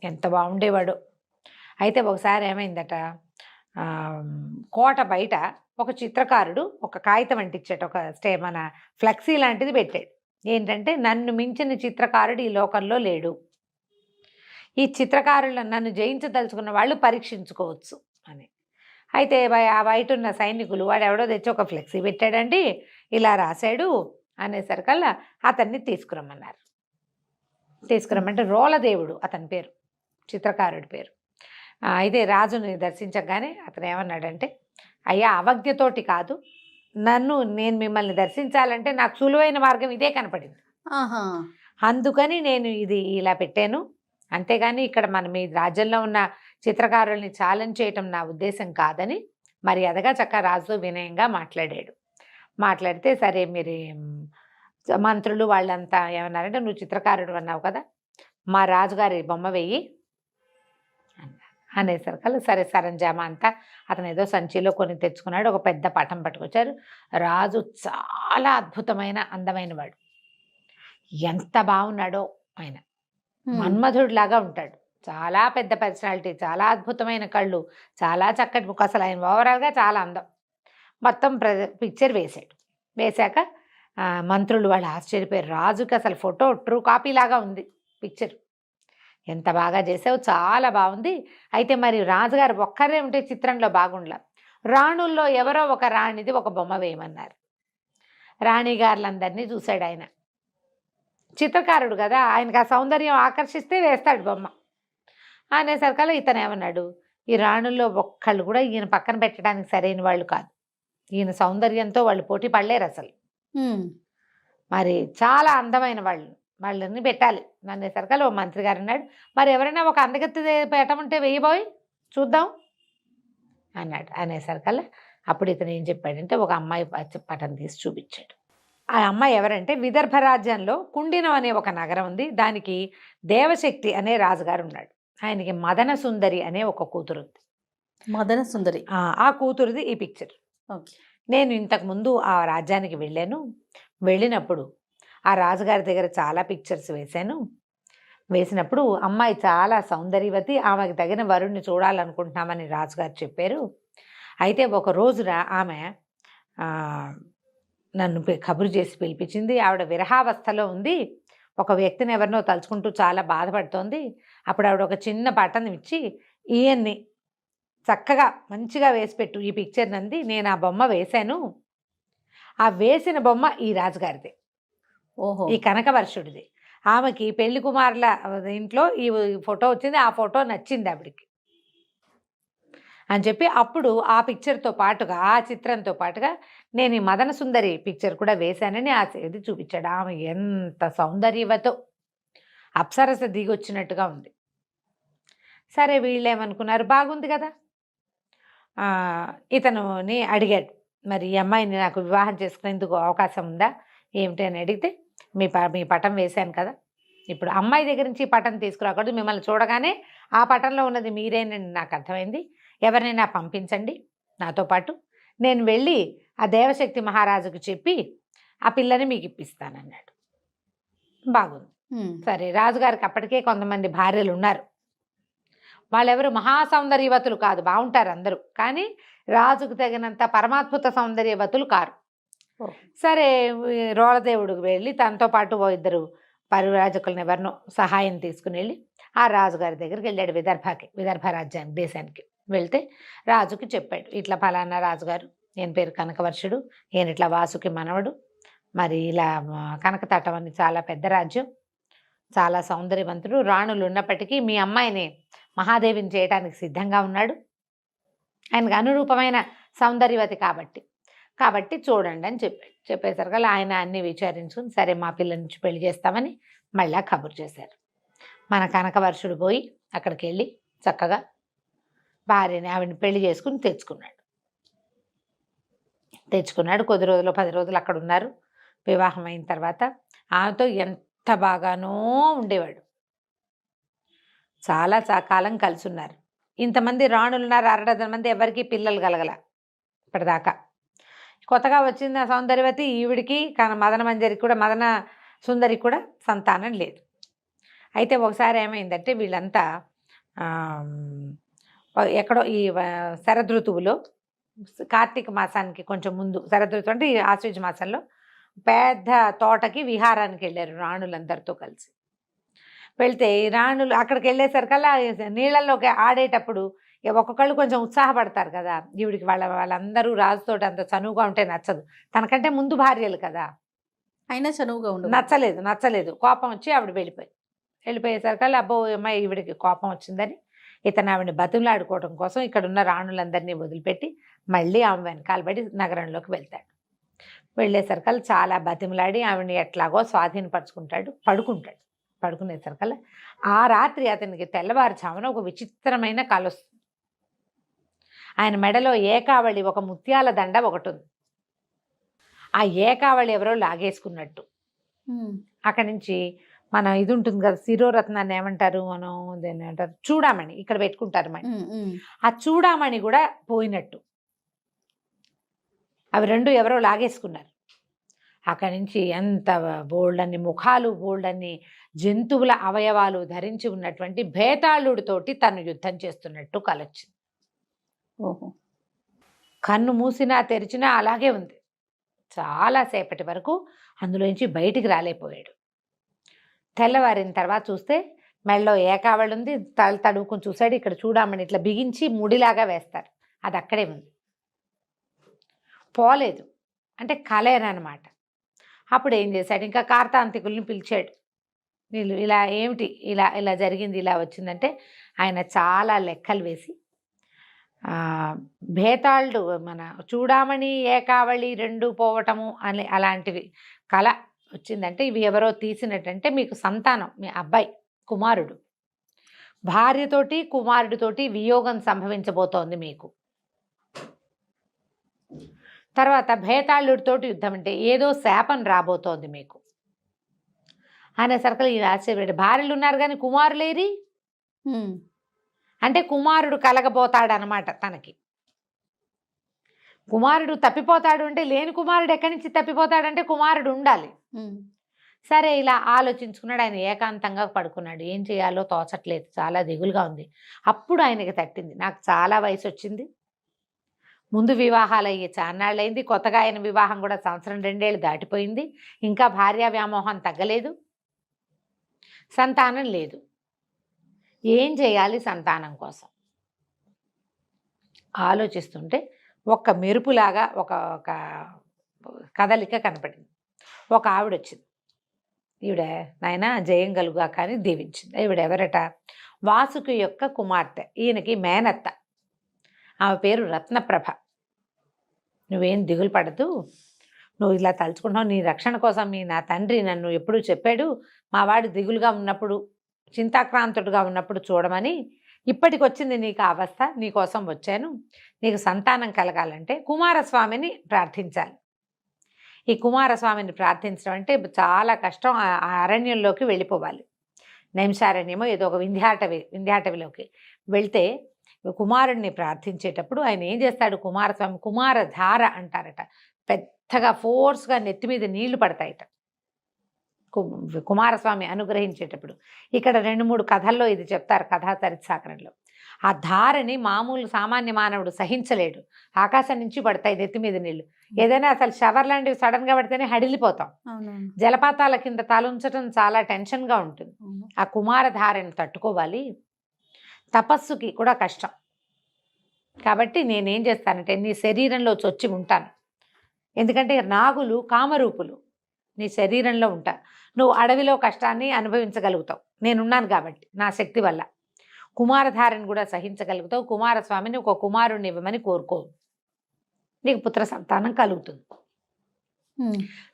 ఎంత బాగుండేవాడు. అయితే ఒకసారి ఏమైందట, కోట బయట ఒక చిత్రకారుడు ఒక కాగితం అంటించాడు, ఒక మన ఫ్లెక్సీ లాంటిది పెట్టాడు. ఏంటంటే, నన్ను మించిన చిత్రకారుడు ఈ లోకంలో లేడు, ఈ చిత్రకారులను నన్ను జయించదలుచుకున్న వాళ్ళు పరీక్షించుకోవచ్చు అని. అయితే ఆ బయట ఉన్న సైనికులు వాడు ఎవడో తెచ్చి ఒక ఫ్లెక్సీ పెట్టాడండి, ఇలా రాశాడు అనేసరికల్లా అతన్ని తీసుకురమ్మన్నారు. తీసుకురమ్మంటే రోలదేవుడు అతని పేరు, చిత్రకారుడి పేరు. అయితే రాజుని దర్శించగానే అతను ఏమన్నాడంటే, అయ్యా అవజ్ఞతోటి కాదు, నేను మిమ్మల్ని దర్శించాలంటే నాకు సులువైన మార్గం ఇదే కనపడింది, అందుకని నేను ఇది ఇలా పెట్టాను, అంతేగాని ఇక్కడ మీ రాజ్యంలో ఉన్న చిత్రకారుల్ని ఛాలెంజ్ చేయటం నా ఉద్దేశం కాదని మర్యాదగా చక్కగా రాజుతో వినయంగా మాట్లాడాడు. మాట్లాడితే, సరే మీరు మంత్రులు వాళ్ళంతా ఏమన్నారంటే, నువ్వు చిత్రకారుడు అన్నావు కదా, మా రాజుగారి బొమ్మ వెయ్యి అనేసరికల్లా సరే సరంజామా అంతా అతను ఏదో సంచిలో కొని తెచ్చుకున్నాడు. ఒక పెద్ద పటం పట్టుకొచ్చారు. రాజు చాలా అద్భుతమైన అందమైన వాడు, ఎంత బాగున్నాడో ఆయన, మన్మధుడిలాగా ఉంటాడు, చాలా పెద్ద పర్సనాలిటీ, చాలా అద్భుతమైన కళ్ళు, చాలా చక్కటి ముఖం, అసలు ఆయన ఓవరాల్గా చాలా అందం. మొత్తం పిక్చర్ వేసాడు. వేశాక మంత్రులు వాళ్ళు ఆశ్చర్యపోయారు. రాజుకి అసలు ఫోటో ట్రూ కాపీ లాగా ఉంది పిక్చర్, ఎంత బాగా చేసావు, చాలా బాగుంది. అయితే మరి రాజుగారు ఒక్కరే ఉంటే చిత్రంలో బాగుండలా, రాణుల్లో ఎవరో ఒక రాణిది ఒక బొమ్మ వేయమన్నారు. రాణిగారులందరినీ చూశాడు ఆయన, చిత్రకారుడు కదా, ఆయనకు ఆ సౌందర్యం ఆకర్షిస్తే వేస్తాడు బొమ్మ అనేసరికల్లా ఇతను ఏమన్నాడు, ఈ రాణుల్లో ఒక్కళ్ళు కూడా ఈయన పక్కన పెట్టడానికి సరైన వాళ్ళు కాదు, ఈయన సౌందర్యంతో వాళ్ళు పోటీ పడలేరు అసలు, మరి చాలా అందమైన వాళ్ళని పెట్టాలి అనేసరికల్లా ఓ మంత్రి గారు అన్నాడు, మరి ఎవరైనా ఒక అందగత్తి పెట్టమంటే వెయ్యబోయి చూద్దాం అన్నాడు. అనేసరికల్లా అప్పుడు ఇతను ఏం చెప్పాడంటే, ఒక అమ్మాయి పటం తీసి చూపించాడు. ఆ అమ్మాయి ఎవరంటే, విదర్భ రాజ్యంలో కుండినం అనే ఒక నగరం ఉంది, దానికి దేవశక్తి అనే రాజుగారు ఉన్నాడు, ఆయనకి మదన సుందరి అనే ఒక కూతురు ఉంది. మదన సుందరి, ఆ కూతురుది ఈ పిక్చర్. నేను ఇంతకుముందు ఆ రాజ్యానికి వెళ్ళాను, వెళ్ళినప్పుడు ఆ రాజుగారి దగ్గర చాలా పిక్చర్స్ వేశాను. వేసినప్పుడు అమ్మాయి చాలా సౌందర్యవతి, ఆమెకు తగిన వరుణ్ణి చూడాలనుకుంటున్నామని రాజుగారు చెప్పారు. అయితే ఒక రోజున ఆమె నన్ను కబురు చేసి పిలిపించింది. ఆవిడ విరహావస్థలో ఉంది, ఒక వ్యక్తిని ఎవరినో తలుచుకుంటూ చాలా బాధపడుతోంది. అప్పుడు ఆవిడ ఒక చిన్న బటన్ ఇచ్చి, ఈయన్ని చక్కగా మంచిగా వేసిపెట్టు ఈ పిక్చర్ నంది, నేను ఆ బొమ్మ వేశాను, ఆ వేసిన బొమ్మ ఈ రాజుగారిది, ఓహో, ఈ కనకవర్షుడిది. ఆమెకి పెళ్లి కుమారుల ఇంట్లో ఈ ఫోటో వచ్చింది, ఆ ఫోటో నచ్చింది ఆవిడికి అని చెప్పి, అప్పుడు ఆ పిక్చర్తో పాటుగా, ఆ చిత్రంతో పాటుగా నేను ఈ మదన సుందరి పిక్చర్ కూడా వేశానని ఇది చూపించాడు. ఆమె ఎంత సౌందర్యవతో, అప్సరస దిగొచ్చినట్టుగా ఉంది. సరే వీళ్ళు ఏమనుకున్నారు, బాగుంది కదా, ఇతనుని అడిగాడు, మరి ఈ అమ్మాయిని నాకు వివాహం చేసుకునేందుకు అవకాశం ఉందా ఏమిటి అని అడిగితే, మీ పటం వేశాను కదా, ఇప్పుడు అమ్మాయి దగ్గర నుంచి ఈ పటం తీసుకురాకూడదు, మిమ్మల్ని చూడగానే ఆ పటంలో ఉన్నది మీరేనని నాకు అర్థమైంది, ఎవరినైనా పంపించండి నాతో పాటు, నేను వెళ్ళి ఆ దేవశక్తి మహారాజుకు చెప్పి ఆ పిల్లని మీకు ఇప్పిస్తానన్నాడు. బాగుంది. సరే, రాజుగారికి అప్పటికే కొంతమంది భార్యలు ఉన్నారు, వాళ్ళెవరు మహాసౌందర్యవతులు కాదు, బాగుంటారు అందరూ, కానీ రాజుకు తగినంత పరమాద్భుత సౌందర్యవతులు కారు. సరే, రోలదేవుడికి వెళ్ళి తనతో పాటు ఓ ఇద్దరు పరివ్రాజకులను ఎవరినో సహాయం తీసుకుని వెళ్ళి ఆ రాజుగారి దగ్గరికి వెళ్ళాడు, విదర్భ రాజ్యానికి, దేశానికి వెళ్తే రాజుకి చెప్పాడు, ఇట్లా ఫలానా రాజుగారు, నేను పేరు కనకవర్షుడు, నేను ఇట్లా వాసుకి మనవడు, మరి ఇలా కనకతటం అని చాలా పెద్ద రాజ్యం, చాలా సౌందర్యవంతుడు, రాణులు ఉన్నప్పటికీ మీ అమ్మాయిని మహాదేవిని చేయడానికి సిద్ధంగా ఉన్నాడు, ఆయనకు అనురూపమైన సౌందర్యవతి కాబట్టి చూడండి అని చెప్పేసరికి ఆయన అన్ని విచారించుకుని, సరే మా పిల్ల నుంచి పెళ్లి చేస్తామని మళ్ళా కబురు చేశారు. మన కనకవర్షుడు పోయి అక్కడికి వెళ్ళి చక్కగా భార్యని ఆవిడని పెళ్లి చేసుకుని తెచ్చుకున్నాడు. కొద్ది రోజులు 10 రోజులు అక్కడ ఉన్నారు. వివాహం అయిన తర్వాత ఆమెతో ఎంత బాగానో ఉండేవాడు, చాలా కాలం కలిసి ఉన్నారు. ఇంతమంది రాణులు ఉన్నారు, 60 మంది, ఎవరికి పిల్లలు కలగల ఇప్పటిదాకా. కొత్తగా వచ్చిన సౌందర్యవతి ఈవిడికి, మదన సుందరికి కూడా సంతానం లేదు. అయితే ఒకసారి ఏమైందంటే, వీళ్ళంతా ఎక్కడో ఈ శరదృతువులో కార్తీక మాసానికి కొంచెం ముందు శరదృతువు అంటే ఈ ఆశ్వయుజ మాసంలో పెద్ద తోటకి విహారానికి వెళ్ళారు రాణులందరితో కలిసి. వెళ్తే ఈ రాణులు అక్కడికి వెళ్ళేసరికల్లా నీళ్ళల్లోకి ఆడేటప్పుడు ఒక్కొక్కళ్ళు కొంచెం ఉత్సాహపడతారు కదా, ఈవిడికి వాళ్ళందరూ రాజుతోటి అంత చనువుగా ఉంటే నచ్చదు, తనకంటే ముందు భార్యలు కదా, అయినా చనువుగా ఉండదు. నచ్చలేదు కోపం వచ్చి ఆవిడ వెళ్ళిపోయేసరికల్లా అబ్బో అమ్మాయి ఈవిడికి కోపం వచ్చిందని ఇతను ఆవిడని బతులాడుకోవడం కోసం ఇక్కడ ఉన్న రాణులందరినీ వదిలిపెట్టి మళ్ళీ ఆమె వెనకాలబడి నగరంలోకి వెళ్తాడు. వెళ్ళేసరికల్లా చాలా బతిమలాడి ఆవిడని ఎట్లాగో స్వాధీనపరుచుకుంటాడు. పడుకునేసరికల్లా ఆ రాత్రి అతనికి తెల్లవారుజామున ఒక విచిత్రమైన కల వస్తుంది. ఆయన మెడలో ఏకావళి ఒక ముత్యాల దండ ఒకటి ఉంది. ఆ ఏకావళి ఎవరో లాగేసుకున్నట్టు. అక్కడి నుంచి మనం ఇది ఉంటుంది కదా శిరోరత్నాన్ని ఏమంటారు, మనం దీన్ని ఏమంటారు చూడామణి, ఇక్కడ పెట్టుకుంటారు మణి, ఆ చూడామణి కూడా పోయినట్టు. అవి రెండు ఎవరో లాగేసుకున్నారు. అక్కడి నుంచి ఎంత బోల్డన్ని ముఖాలు, బోల్డన్ని జంతువుల అవయవాలు ధరించి ఉన్నటువంటి భేతాళుడితోటి తను యుద్ధం చేస్తున్నట్టు కలొచ్చింది. ఓహో. కన్ను మూసినా తెరిచినా అలాగే ఉంది. చాలాసేపటి వరకు అందులోంచి బయటికి రాలేకపోయాడు. తెల్లవారిన తర్వాత చూస్తే మెడలో ఏకావళి ఉంది. తడువుకుని చూశాడు, ఇక్కడ చూడమని ఇట్లా బిగించి ముడిలాగా వేస్తారు, అది అక్కడే ఉంది, పోలేదు. అంటే కలేనమాట. అప్పుడు ఏం చేశాడు, ఇంకా కార్తాంతికుల్ని పిలిచాడు. వీళ్ళు ఇలా ఏమిటి ఇలా జరిగింది, ఇలా వచ్చిందంటే ఆయన చాలా లెక్కలు వేసి భేతాళుడు మన చూడామణి ఏకావళి రెండు పోవటము అని అలాంటివి కళ వచ్చిందంటే ఇవి ఎవరో తీసినట్టంటే మీకు సంతానం, మీ అబ్బాయి కుమారుడు, భార్యతోటి కుమారుడితోటి వియోగం సంభవించబోతోంది మీకు. తర్వాత భేతాళుడితోటి యుద్ధం అంటే ఏదో శాపం రాబోతోంది మీకు అనేసరికి ఈ ఆశ్చర్యపడి, భార్యలు ఉన్నారు కానీ కుమారులేరి అంటే కుమారుడు కలగబోతాడనమాట తనకి. కుమారుడు తప్పిపోతాడు అంటే లేని కుమారుడు ఎక్కడి నుంచి తప్పిపోతాడంటే కుమారుడు ఉండాలి. సరే ఇలా ఆలోచించుకున్నాడు. ఆయన ఏకాంతంగా పడుకున్నాడు. ఏం చేయాలో తోచట్లేదు, చాలా దిగులుగా ఉంది. అప్పుడు ఆయనకి తట్టింది, నాకు చాలా వయసు వచ్చింది, ముందు వివాహాలు అయ్యి చాన్నాళ్ళైంది, కొత్తగా ఆయన వివాహం కూడా 1-2 ఏళ్ళు దాటిపోయింది, ఇంకా భార్యా వ్యామోహం తగ్గలేదు, సంతానం లేదు, ఏం చేయాలి సంతానం కోసం ఆలోచిస్తుంటే ఒక్క మెరుపులాగా ఒక కదలిక కనపడింది. ఒక ఆవిడ వచ్చింది. ఈవిడ నాయన జయం కలుగా కానీ దీవించింది. ఈవిడ ఎవరట, వాసుకి యొక్క కుమార్తె, ఈయనకి మేనత్త. ఆమె పేరు రత్నప్రభ. నువ్వేం దిగులు పడదు, నువ్వు ఇలా తలుచుకుంటున్నావు, నీ రక్షణ కోసం నా తండ్రి నన్ను ఎప్పుడూ చెప్పాడు, మా వాడు దిగులుగా ఉన్నప్పుడు చింతాక్రాంతుడుగా ఉన్నప్పుడు చూడమని, ఇప్పటికి వచ్చింది నీకు అవస్థ, నీకోసం వచ్చాను, నీకు సంతానం కలగాలంటే కుమారస్వామిని ప్రార్థించాలి. ఈ కుమారస్వామిని ప్రార్థించడం అంటే చాలా కష్టం. ఆ అరణ్యంలోకి వెళ్ళిపోవాలి, నైమిషారణ్యమో ఏదో ఒక వింధ్యాటవిలోకి వెళ్తే కుమారుడిని ప్రార్థించేటప్పుడు ఆయన ఏం చేస్తాడు, కుమారస్వామి కుమారధార అంటారట, పెద్దగా ఫోర్స్గా నెత్తి మీద నీళ్లు పడతాయట కుమారస్వామి అనుగ్రహించేటప్పుడు. ఇక్కడ 2-3 కథల్లో ఇది చెప్తారు, కథా చరిత్సాకరంలో. ఆ ధారని మామూలు సామాన్య మానవుడు సహించలేడు, ఆకాశం నుంచి పడతాయి నెత్తి మీద నీళ్లు. ఏదైనా అసలు షవర్ లాంటివి సడన్గా పడితేనే హడిలిపోతాం, జలపాతాల కింద తలుంచడం చాలా టెన్షన్గా ఉంటుంది. ఆ కుమారధారని తట్టుకోవాలి, తపస్సుకి కూడా కష్టం. కాబట్టి నేనేం చేస్తానంటే నీ శరీరంలో చొచ్చి ఉంటాను, ఎందుకంటే నాగులు కామరూపులు, నీ శరీరంలో ఉంటా, నువ్వు అడవిలో కష్టాన్ని అనుభవించగలుగుతావు, నేనున్నాను కాబట్టి నా శక్తి వల్ల కుమారధారని కూడా సహించగలుగుతావు, కుమారస్వామిని ఒక కుమారుణ్ణి ఇవ్వమని కోరుకో, నీకు పుత్ర సంతానం కలుగుతుంది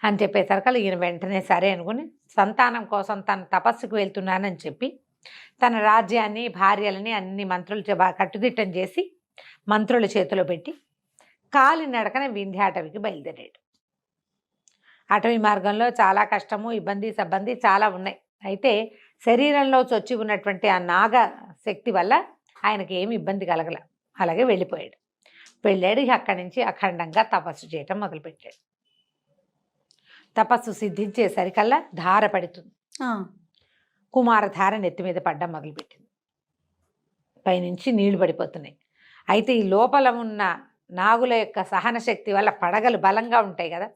అని చెప్పేసరికి ఈయన వెంటనే సరే అనుకుని సంతానం కోసం తన తపస్సుకు వెళ్తున్నానని చెప్పి తన రాజ్యాన్ని భార్యలని అన్ని మంత్రులు కట్టుదిట్టం చేసి మంత్రుల చేతిలో పెట్టి కాలినడకన వింధ్యాటవికి బయలుదేరాడు. అటవీ మార్గంలో చాలా కష్టము, ఇబ్బంది సబ్బంది చాలా ఉన్నాయి. అయితే శరీరంలో చొచ్చి ఉన్నటువంటి ఆ నాగ శక్తి వల్ల ఆయనకి ఏమి ఇబ్బంది కలగల, అలాగే వెళ్ళిపోయాడు. అక్కడి నుంచి అఖండంగా తపస్సు చేయటం మొదలుపెట్టాడు. తపస్సు సిద్ధించేసరికల్లా ధార పడుతుంది, కుమారధార నెత్తి మీద పడ్డం మొదలుపెట్టింది, పైనుంచి నీళ్లు పడిపోతున్నాయి. అయితే ఈ లోపల ఉన్న నాగుల యొక్క సహన శక్తి వల్ల పడగలు బలంగా ఉంటాయి కదా,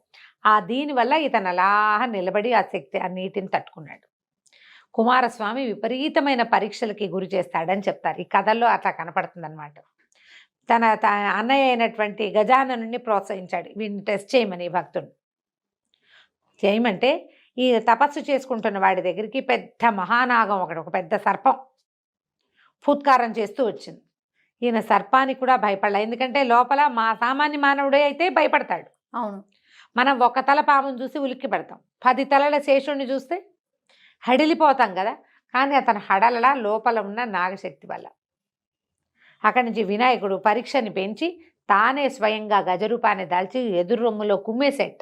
దీనివల్ల ఇతను అలా నిలబడి ఆ శక్తి ఆ నీటిని తట్టుకున్నాడు. కుమారస్వామి విపరీతమైన పరీక్షలకి గురి చేస్తాడని చెప్తారు. ఈ కథల్లో అట్లా కనపడుతుందన్నమాట. తన అన్నయ్య అయినటువంటి గజాననుని ప్రోత్సహించాడు, వీడిని టెస్ట్ చేయమని భక్తుడు. చేయమంటే ఈ తపస్సు చేసుకుంటున్న వాడి దగ్గరికి పెద్ద మహానాగం ఒకటి, ఒక పెద్ద సర్పం ఫుత్కారం చేస్తూ వచ్చింది. ఈయన సర్పానికి కూడా భయపడలే, ఎందుకంటే లోపల సామాన్య మానవుడే అయితే భయపడతాడు. అవును, మనం ఒక తల పామును చూసి ఉలిక్కి పెడతాం, 10 తలల శేషుణ్ణి చూస్తే హడిలిపోతాం కదా. కానీ అతను హడలలా లోపల ఉన్న నాగశక్తి వల్ల. అక్కడి నుంచి వినాయకుడు పరీక్షని పెంచి తానే స్వయంగా గజరూపాన్ని దాల్చి ఎదురు రొమ్ములో కుమ్మేసేట.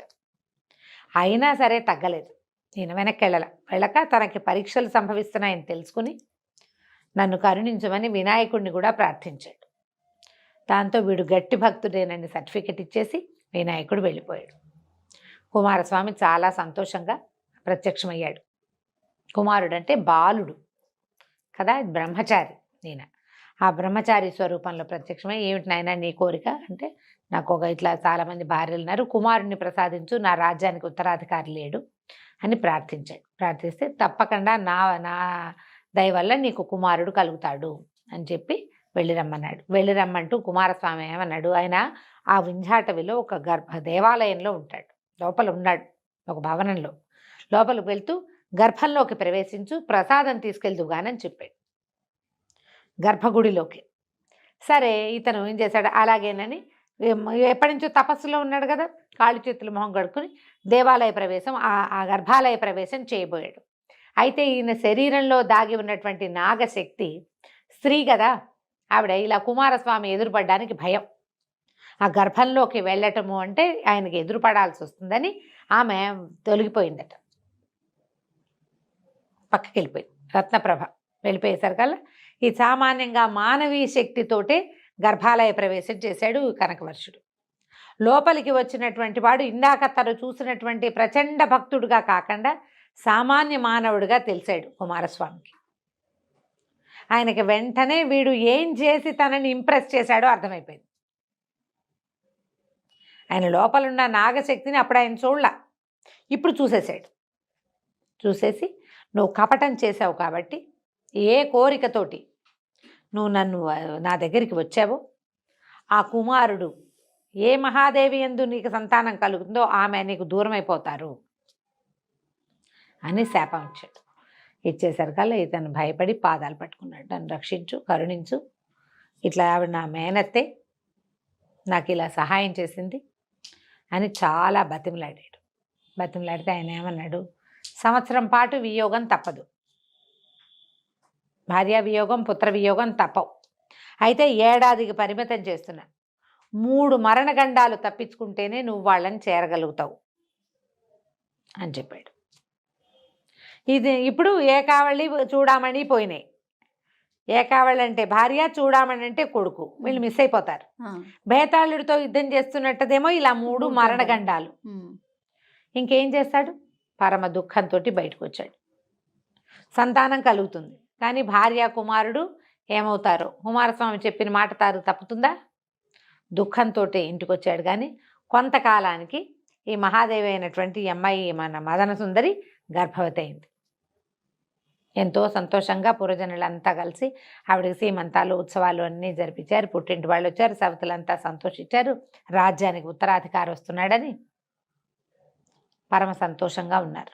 అయినా సరే తగ్గలేదు. ఈయన వెనక్కి వెళ్ళక తనకి పరీక్షలు సంభవిస్తున్నాయని తెలుసుకుని నన్ను కరుణించమని వినాయకుడిని కూడా ప్రార్థించాడు. దాంతో వీడు గట్టి భక్తుడేనని సర్టిఫికెట్ ఇచ్చేసి వినాయకుడు వెళ్ళిపోయాడు. కుమారస్వామి చాలా సంతోషంగా ప్రత్యక్షమయ్యాడు. కుమారుడు అంటే బాలుడు కదా, బ్రహ్మచారి. ఈయన ఆ బ్రహ్మచారి స్వరూపంలో ప్రత్యక్షమై, ఏమిటి నాయనా నీ కోరిక అంటే, నాకు ఇట్లా చాలామంది భార్యలు ఉన్నారు, కుమారుడిని ప్రసాదించు, నా రాజ్యానికి ఉత్తరాధికారి లేడు అని ప్రార్థించాడు. ప్రార్థిస్తే తప్పకుండా నా దయ వల్ల నీకు కుమారుడు కలుగుతాడు అని చెప్పి వెళ్ళిరమ్మన్నాడు. వెళ్ళిరమ్మంటూ కుమారస్వామి ఏమన్నాడు, ఆయన ఆ వింధ్యాటవిలో ఒక దేవాలయంలో ఉంటాడు, లోపల ఉన్నాడు ఒక భవనంలో. లోపలికి వెళ్తూ గర్భంలోకి ప్రవేశించు, ప్రసాదం తీసుకెళ్దుగానని చెప్పాడు గర్భగుడిలోకి. సరే ఇతను ఏం చేశాడు, అలాగేనని ఎప్పటి నుంచో తపస్సులో ఉన్నాడు కదా, కాళ్ళు చేతులు మొహం కడుక్కుని దేవాలయ ప్రవేశం ఆ గర్భాలయ ప్రవేశం చేయబోయాడు. అయితే ఈయన శరీరంలో దాగి ఉన్నటువంటి నాగశక్తి స్త్రీ కదా, ఆవిడ ఇలా కుమారస్వామి ఎదురుపడడానికి భయం. ఆ గర్భంలోకి వెళ్ళటము అంటే ఆయనకి ఎదురుపడాల్సి వస్తుందని ఆమె తొలగిపోయిందట, పక్కకి వెళ్ళిపోయింది. రత్నప్రభ వెళ్ళిపోయేసరికల్లా ఈ సామాన్యంగా మానవీ శక్తితోటే గర్భాలయ ప్రవేశం చేశాడు కనకవర్షుడు. లోపలికి వచ్చినటువంటి వాడు ఇందాక తను చూసినటువంటి ప్రచండ భక్తుడుగా కాకుండా సామాన్య మానవుడిగా తెలిసాడు కుమారస్వామికి. ఆయనకి వెంటనే వీడు ఏం చేసి తనని ఇంప్రెస్ చేశాడో అర్థమైపోయింది. ఆయన లోపలున్న నాగశక్తిని అప్పుడు ఆయన చూడలా, ఇప్పుడు చూసేశాడు. చూసేసి, నువ్వు కపటం చేసావు కాబట్టి, ఏ కోరికతోటి నువ్వు నా దగ్గరికి వచ్చావో ఆ కుమారుడు ఏ మహాదేవి యందు నీకు సంతానం కలుగుతుందో ఆమె నీకు దూరమైపోతారు అని శాపం ఇచ్చాడు. ఇచ్చేసరికల్లా ఇతను భయపడి పాదాలు పట్టుకున్నాడు, నన్ను రక్షించు, కరుణించు, ఇట్లా ఆవిడ నా మేనత్తే, నాకు ఇలా సహాయం చేసింది అని చాలా బతిమలాడాడు. బతిమలాడితే ఆయన ఏమన్నాడు, సంవత్సరం పాటు వియోగం తప్పదు, భార్యా వియోగం పుత్ర వియోగం తప్పవు, అయితే ఏడాదికి పరిమితం చేస్తున్నా, 3 మరణగండాలు తప్పించుకుంటేనే నువ్వు వాళ్ళని చేరగలుగుతావు అని చెప్పాడు. ఇది ఇప్పుడు ఏకావళి చూడామణి పోయినాయి. ఏకావళి అంటే భార్య, చూడామణి అంటే కొడుకు, వీళ్ళు మిస్ అయిపోతారు. బేతాళుడితో యుద్ధం చేస్తున్నట్టదేమో ఇలా 3 మరణగండాలు. ఇంకేం చేస్తాడు, పరమ దుఃఖంతో బయటకు వచ్చాడు. సంతానం కలుగుతుంది, కానీ భార్య కుమారుడు ఏమవుతారో, కుమారస్వామి చెప్పిన మాట తప్పుతుందా, దుఃఖంతో ఇంటికి వచ్చాడు. కానీ కొంతకాలానికి ఈ మహాదేవి అయినటువంటి అమ్మాయి మన మదన సుందరి గర్భవతి అయింది. ఎంతో సంతోషంగా పురజనులంతా కలిసి ఆవిడకి సీమంతాలు ఉత్సవాలు అన్నీ జరిపించారు. పుట్టింటి వాళ్ళు వచ్చారు, సవతులంతా సంతోషించారు. రాజ్యానికి ఉత్తరాధికారి వస్తున్నాడని పరమ సంతోషంగా ఉన్నారు.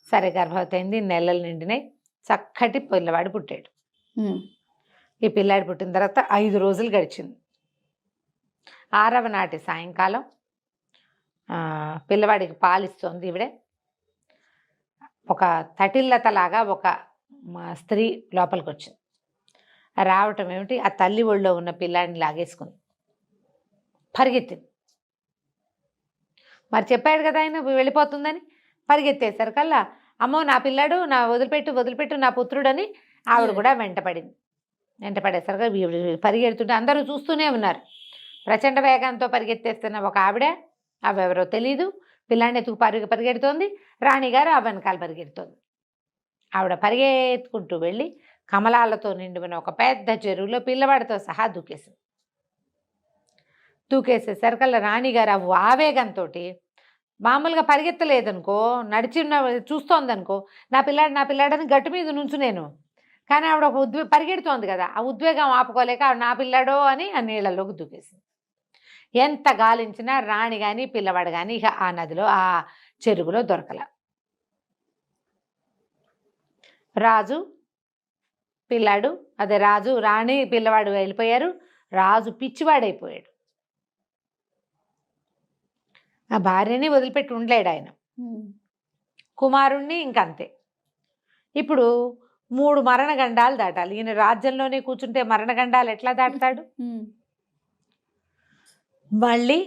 సరే గర్భవతి అయింది, నెలలు నిండినాయి, చక్కటి పిల్లవాడు పుట్టాడు. ఈ పిల్లాడు పుట్టిన తర్వాత 5 రోజులు గడిచింది. 6వ నాటి సాయంకాలం పిల్లవాడికి పాలిస్తోంది ఈవిడే. ఒక తటిల్లతలాగా ఒక స్త్రీ లోపలికి వచ్చింది. రావటం ఏమిటి, ఆ తల్లి ఒళ్ళో ఉన్న పిల్లాడిని లాగేసుకుంది, పరిగెత్తింది. మరి చెప్పాడు కదా ఆయన వెళ్ళిపోతుందని, పరిగెత్తేసరికల్లా అమ్మో నా పిల్లాడు, నా వదిలిపెట్టు నా పుత్రుడని ఆవిడ కూడా వెంటపడింది. వెంటపడేసరికి పరిగెడుతుంటే అందరూ చూస్తూనే ఉన్నారు. ప్రచండ వేగంతో పరిగెత్తేస్తున్న ఒక ఆవిడ, అవెవరో తెలీదు, పిల్లాడిని ఎత్తుకు పరిగెడుతోంది. రాణిగారు ఆ వెనకాల పరిగెడుతోంది. ఆవిడ పరిగెత్తుకుంటూ వెళ్ళి కమలాలతో నిండిన ఒక పెద్ద చెరువులో పిల్లవాడితో సహా దూకేసింది. దూకేసేసరికల్లా రాణిగారు ఆ ఆవేగంతో మామూలుగా పరిగెత్తలేదనుకో, చూస్తోందనుకో, నా పిల్లాడని గట్టు మీద నుంచు నేను, కానీ ఆవిడ ఒక పరిగెడుతోంది కదా, ఆ ఉద్వేగం ఆపుకోలేక ఆవిడ నా పిల్లాడో అని ఆ నీళ్ళలోకి దూకేసింది. ఎంత గాలించినా రాణి కానీ పిల్లవాడు కానీ ఇక ఆ నదిలో ఆ చెరువులో దొరకల. రాజు పిల్లాడు అదే రాజు రాణి పిల్లవాడు వెళ్ళిపోయారు. రాజు పిచ్చివాడైపోయాడు. ఆ భార్యని వదిలిపెట్టి ఉండలేడు ఆయన. కుమారుణ్ణి ఇంకంతే. ఇప్పుడు 3 మరణగండాలు దాటాలి. ఈయన రాజ్యంలోనే కూర్చుంటే మరణగండాలు ఎట్లా దాటుతాడు? మళ్ళీ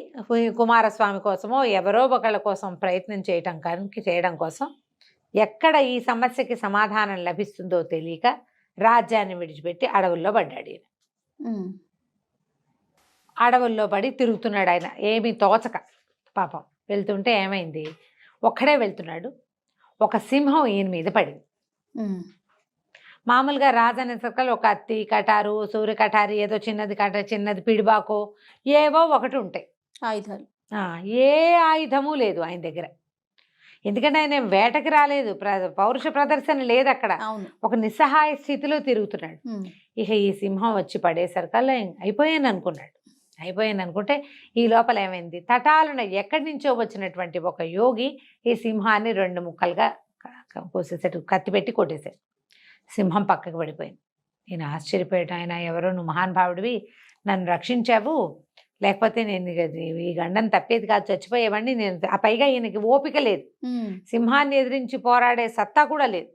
కుమారస్వామి కోసమో ఎవరో ఒకళ్ళ కోసం ప్రయత్నం చేయడం కోసం ఎక్కడ ఈ సమస్యకి సమాధానం లభిస్తుందో తెలియక రాజ్యాన్ని విడిచిపెట్టి అడవుల్లో పడ్డాడు ఈయన. అడవుల్లో పడి తిరుగుతున్నాడు ఆయన, ఏమీ తోచక. పాపం వెళ్తుంటే ఏమైంది, ఒక్కడే వెళ్తున్నాడు, ఒక సింహం ఈయన మీద పడింది. మామూలుగా రాజు అనే సర్కల్ ఒక అత్తి కటారు సూర్య కటారి ఏదో చిన్నది పిడిబాకో ఏవో ఒకటి ఉంటాయి ఆయుధాలు. ఏ ఆయుధము లేదు ఆయన దగ్గర. ఎందుకంటే ఆయన వేటకి రాలేదు, పౌరుష ప్రదర్శన లేదు అక్కడ. ఒక నిస్సహాయ స్థితిలో తిరుగుతున్నాడు. ఇక ఈ సింహం వచ్చి పడేసరికల్లా అయిపోయాను అనుకుంటే ఈ లోపల ఏమైంది, తటాలున ఎక్కడి నుంచో వచ్చినటువంటి ఒక యోగి ఈ సింహాన్ని 2 ముక్కలుగా కోసేసాడు, కత్తి పెట్టి కొట్టేశాడు. సింహం పక్కకు పడిపోయింది. నేను ఆశ్చర్యపోయాడు. ఆయన ఎవరో, నువ్వు మహానుభావుడివి, నన్ను రక్షించావు, లేకపోతే నేను ఈ గండం తప్పేది కాదు, చచ్చిపోయేవాడిని నేను. ఆ పైగా ఈయనకి ఓపిక లేదు, సింహాన్ని ఎదిరించి పోరాడే సత్తా కూడా లేదు.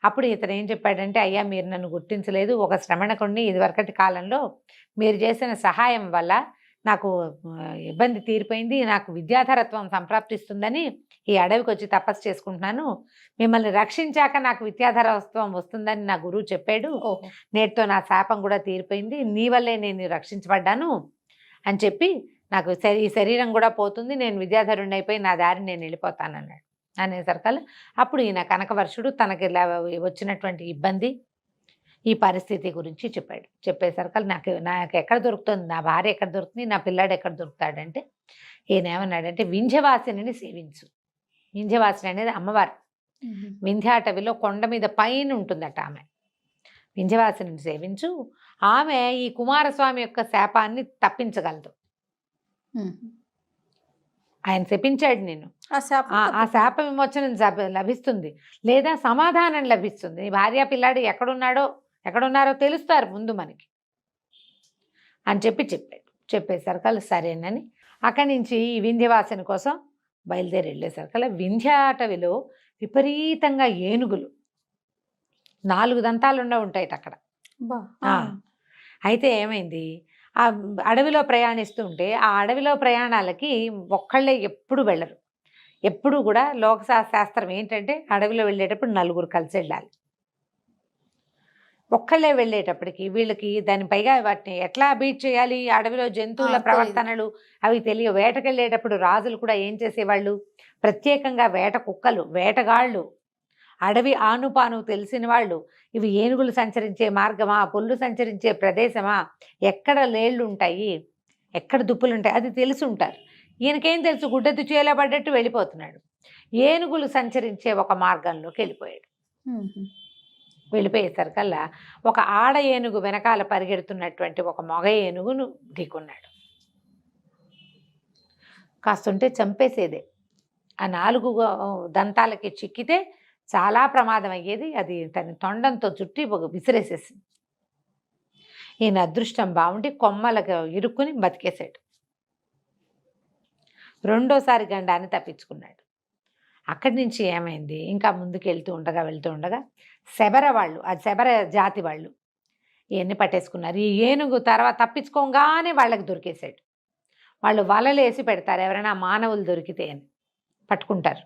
అప్పుడు ఇతను ఏం చెప్పాడంటే, అయ్యా మీరు నన్ను గుర్తించలేదు, ఒక శ్రమణకుడిని ఇదివరకటి కాలంలో మీరు చేసిన సహాయం వల్ల నాకు ఇబ్బంది తీరిపోయింది, నాకు విద్యాధరత్వం సంప్రాప్తిస్తుందని ఈ అడవికి వచ్చి తపస్సు చేసుకుంటున్నాను, మిమ్మల్ని రక్షించాక నాకు విద్యాధరత్వం వస్తుందని నా గురువు చెప్పాడు, నేటితో నా శాపం కూడా తీరిపోయింది, నీ వల్లే నేను రక్షించబడ్డాను అని చెప్పి నాకు ఈ శరీరం కూడా పోతుంది, నేను విద్యాధరుణ్ణి అయిపోయి నా దారిని నేను వెళ్ళిపోతానన్నాడు. అనేసరికల్లా అప్పుడు ఈయన కనకవర్షుడు తనకి వచ్చినటువంటి ఇబ్బంది, ఈ పరిస్థితి గురించి చెప్పాడు. చెప్పేసరికల్లా నాకు ఎక్కడ దొరుకుతుంది, నా భార్య ఎక్కడ దొరుకుతుంది, నా పిల్లాడు ఎక్కడ దొరుకుతాడంటే, ఈయన ఏమన్నాడంటే, వింధ్యవాసిని సేవించు. వింధ్యవాసిని అనేది అమ్మవారు. వింధ్యాటవిలో కొండ మీద పైన ఉంటుందట ఆమె. వింధ్యవాసిని సేవించు, ఆమె ఈ కుమారస్వామి యొక్క శాపాన్ని తప్పించగలదు. ఆయన శపించాడు నేను, ఆ శాప విమోచనం లభిస్తుంది, లేదా సమాధానం లభిస్తుంది. నీ భార్య పిల్లాడు ఎక్కడున్నారో తెలుస్తారు ముందు మనకి అని చెప్పాడు. చెప్పేసరికల్లా సరేనని అక్కడి నుంచి ఈ వింధ్యవాసన కోసం బయలుదేరి వెళ్ళేసరికల్లా వింధ్యాటవిలో విపరీతంగా ఏనుగులు 4 దంతాలు ఉంటాయి అక్కడ. అయితే ఏమైంది, ఆ అడవిలో ప్రయాణిస్తూ ఉంటే ఆ అడవిలో ప్రయాణాలకి ఒక్కళ్ళే ఎప్పుడు వెళ్ళరు. ఎప్పుడు కూడా లోకశాస్త్రం ఏంటంటే, అడవిలో వెళ్ళేటప్పుడు 4 కలిసి వెళ్ళాలి. ఒక్కళ్ళే వెళ్ళేటప్పటికి వీళ్ళకి దాని పైగా వాటిని ఎట్లా బీట్ చేయాలి, అడవిలో జంతువుల ప్రవర్తనలు అవి తెలియ. వేటకెళ్ళేటప్పుడు రాజులు కూడా ఏం చేసేవాళ్ళు, ప్రత్యేకంగా వేట కుక్కలు, వేటగాళ్ళు, అడవి ఆనుపాను తెలిసిన వాళ్ళు, ఇవి ఏనుగులు సంచరించే మార్గమా, పుల్లు సంచరించే ప్రదేశమా, ఎక్కడ లేళ్ళు ఉంటాయి, ఎక్కడ దుప్పులు ఉంటాయి, అది తెలిసి ఉంటారు. ఈయనకేం తెలుసు, గుడ్డెద్దు చేలా పడ్డట్టు వెళ్ళిపోతున్నాడు. ఏనుగులు సంచరించే ఒక మార్గంలోకి వెళ్ళిపోయాడు. వెళ్ళిపోయేసరికల్లా ఒక ఆడ ఏనుగు వెనకాల పరిగెడుతున్నటువంటి ఒక మగ ఏనుగును ఢీకున్నాడు. కాస్తుంటే చంపేసేదే. ఆ 4 దంతాలకి చిక్కితే చాలా ప్రమాదం అయ్యేది. అది తన తొండంతో చుట్టి విసిరేసేసింది. ఈయన అదృష్టం బాగుండి కొమ్మలకు ఇరుక్కుని బతికేశాడు. రెండోసారి గండాన్ని తప్పించుకున్నాడు. అక్కడి నుంచి ఏమైంది, ఇంకా ముందుకు వెళ్తూ ఉండగా శబర వాళ్ళు, అది శబర జాతి వాళ్ళు ఇవన్నీ పట్టేసుకున్నారు. ఈ ఏనుగు తర్వాత తప్పించుకోగానే వాళ్ళకి దొరికేశాడు. వాళ్ళు వలలేసి పెడతారు, ఎవరైనా మానవులు దొరికితే అని పట్టుకుంటారు.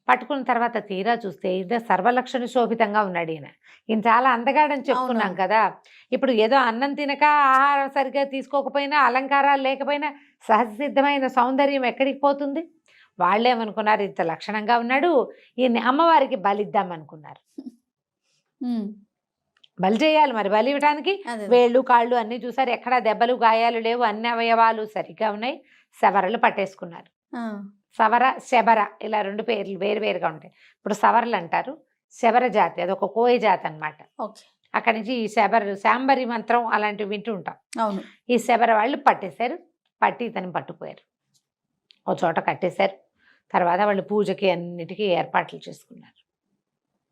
పట్టుకున్న తర్వాత తీరా చూస్తే ఇదే సర్వలక్షణ శోభితంగా ఉన్నాడు ఈయన. ఈయన చాలా అందగాడని చెప్పుకున్నాం కదా. ఇప్పుడు ఏదో అన్నం తినక, ఆహారం సరిగ్గా తీసుకోకపోయినా, అలంకారాలు లేకపోయినా సహజసిద్ధమైన సౌందర్యం ఎక్కడికి పోతుంది? వాళ్ళేమనుకున్నారు, ఇంత లక్షణంగా ఉన్నాడు, ఈయన్ని అమ్మవారికి బలిద్దాం అనుకున్నారు. బలి చేయాలి మరి. బలి ఇవ్వడానికి అదే. వేళ్ళు కాళ్ళు అన్ని చూసారు, ఎక్కడ దెబ్బలు గాయాలు లేవు, అన్ని అవయవాలు సరిగ్గా ఉన్నాయి. శబరలు పట్టేసుకున్నారు. ఆ, సవర శబర ఇలా 2 పేర్లు వేరు వేరుగా ఉంటాయి. ఇప్పుడు సవరలు అంటారు, శబర జాతి అదొక కోయ జాతి అన్నమాట. ఓకే. అక్కడి నుంచి ఈ శాంబరి మంత్రం అలాంటివి వింటూ ఉంటాం. అవును. ఈ శబర వాళ్ళు పట్టేశారు, పట్టి ఇతను పట్టుకుపోయారు, ఓ చోట కట్టేశారు. తర్వాత వాళ్ళు పూజకి అన్నిటికీ ఏర్పాట్లు చేసుకున్నారు.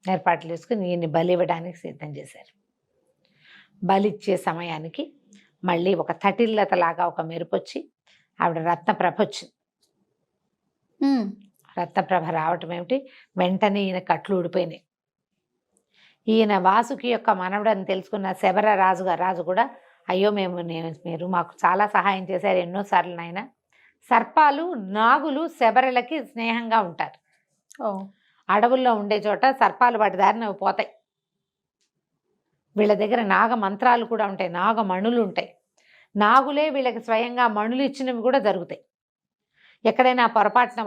ఏర్పాట్లు చేసుకుని ఈయన్ని బలి ఇవ్వడానికి సిద్ధం చేశారు. బలి ఇచ్చే సమయానికి మళ్ళీ ఒక తటిల్లతలాగా ఒక మెరుపు వచ్చి ఆవిడ రత్నప్రభ వచ్చింది. ఉమ్, రత్నప్రభ రావటం ఏమిటి, వెంటనే ఈయన కట్లు ఊడిపోయినాయి. ఈయన వాసుకి యొక్క మనవడు అని తెలుసుకున్న శబర రాజు కూడా, అయ్యో మీరు మాకు చాలా సహాయం చేశారు ఎన్నోసార్లు నాయన. సర్పాలు నాగులు శబరలకి స్నేహంగా ఉంటారు. ఓ, అడవుల్లో ఉండే చోట సర్పాలు వాటి దారిన అవి పోతాయి. వీళ్ళ దగ్గర నాగ మంత్రాలు కూడా ఉంటాయి, నాగ మణులు ఉంటాయి. నాగులే వీళ్ళకి స్వయంగా మణులు ఇచ్చినవి కూడా జరుగుతాయి. ఎక్కడైనా పొరపాటున